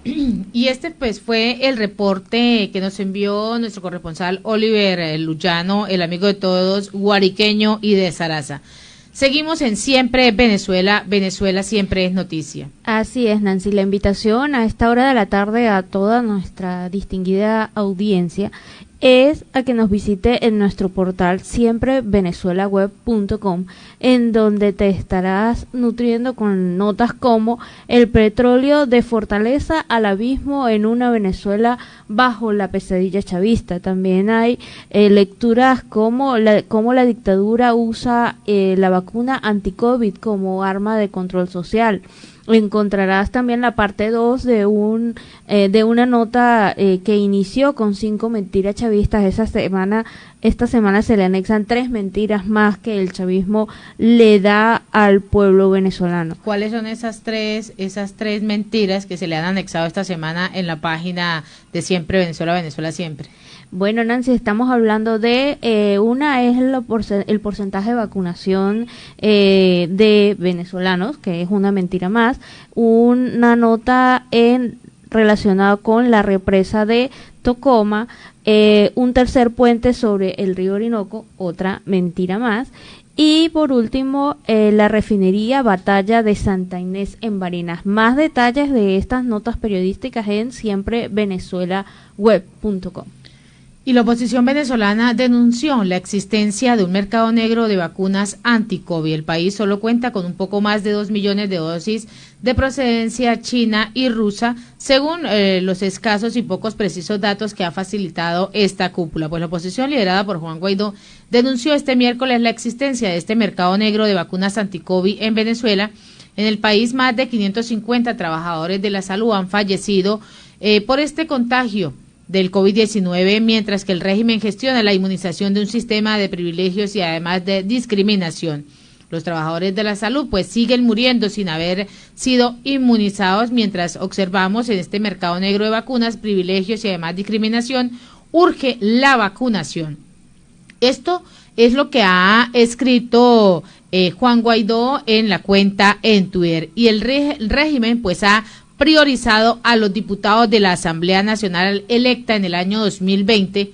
Y este pues fue el reporte que nos envió nuestro corresponsal Oliver Luyano, el amigo de todos, guariqueño y de Zaraza. Seguimos en Siempre Venezuela, Venezuela siempre es noticia. Así es, Nancy, la invitación a esta hora de la tarde a toda nuestra distinguida audiencia es a que nos visite en nuestro portal siemprevenezuelaweb.com, en donde te estarás nutriendo con notas como el petróleo de Fortaleza al abismo en una Venezuela bajo la pesadilla chavista. También hay lecturas como cómo la dictadura usa la vacuna anti-COVID como arma de control social. Encontrarás también la parte 2 de una nota que inició con 5 mentiras chavistas. Esta semana se le anexan 3 mentiras más que el chavismo le da al pueblo venezolano. ¿Cuáles son esas tres mentiras que se le han anexado esta semana en la página de Siempre Venezuela, Venezuela Siempre? Bueno, Nancy, estamos hablando de una es el porcentaje de vacunación de venezolanos, que es una mentira más, una nota relacionada con la represa de Tocoma, un tercer puente sobre el río Orinoco, otra mentira más, y por último la refinería Batalla de Santa Inés en Barinas. Más detalles de estas notas periodísticas en siemprevenezuelaweb.com. Y la oposición venezolana denunció la existencia de un mercado negro de vacunas anti-COVID. El país solo cuenta con un poco más de 2 millones de dosis de procedencia china y rusa, según los escasos y pocos precisos datos que ha facilitado esta cúpula. Pues la oposición, liderada por Juan Guaidó, denunció este miércoles la existencia de este mercado negro de vacunas anti-COVID en Venezuela. En el país, más de 550 trabajadores de la salud han fallecido por este contagio del COVID-19, mientras que el régimen gestiona la inmunización de un sistema de privilegios y además de discriminación. Los trabajadores de la salud pues siguen muriendo sin haber sido inmunizados, mientras observamos en este mercado negro de vacunas, privilegios y además discriminación. Urge la vacunación. Esto es lo que ha escrito Juan Guaidó en la cuenta en Twitter, y el régimen pues ha priorizado a los diputados de la Asamblea Nacional electa en el año 2020,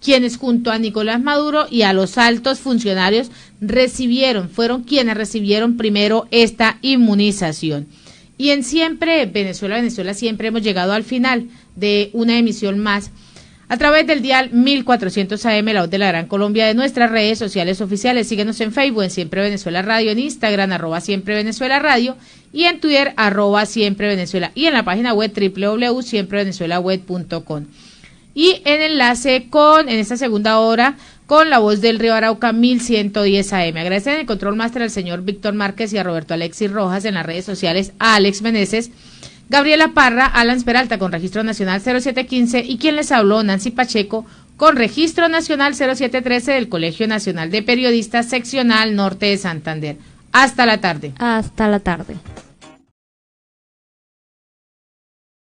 quienes junto a Nicolás Maduro y a los altos funcionarios fueron quienes recibieron primero esta inmunización. Y en Siempre Venezuela, Venezuela Siempre hemos llegado al final de una emisión más a través del dial 1400 AM, la voz de la Gran Colombia, de nuestras redes sociales oficiales. Síguenos en Facebook, en Siempre Venezuela Radio, en Instagram, @Siempre Venezuela Radio, y en Twitter, @Siempre Venezuela, y en la página web www.siemprevenezuelaweb.com. Y en enlace en esta segunda hora, con la voz del Río Arauca 1110 AM. Agradecen el control máster al señor Víctor Márquez y a Roberto Alexis Rojas, en las redes sociales a Alex Meneses, Gabriela Parra, Alan Peralta con registro nacional 0715, y quien les habló, Nancy Pacheco, con registro nacional 0713 del Colegio Nacional de Periodistas Seccional Norte de Santander. Hasta la tarde. Hasta la tarde.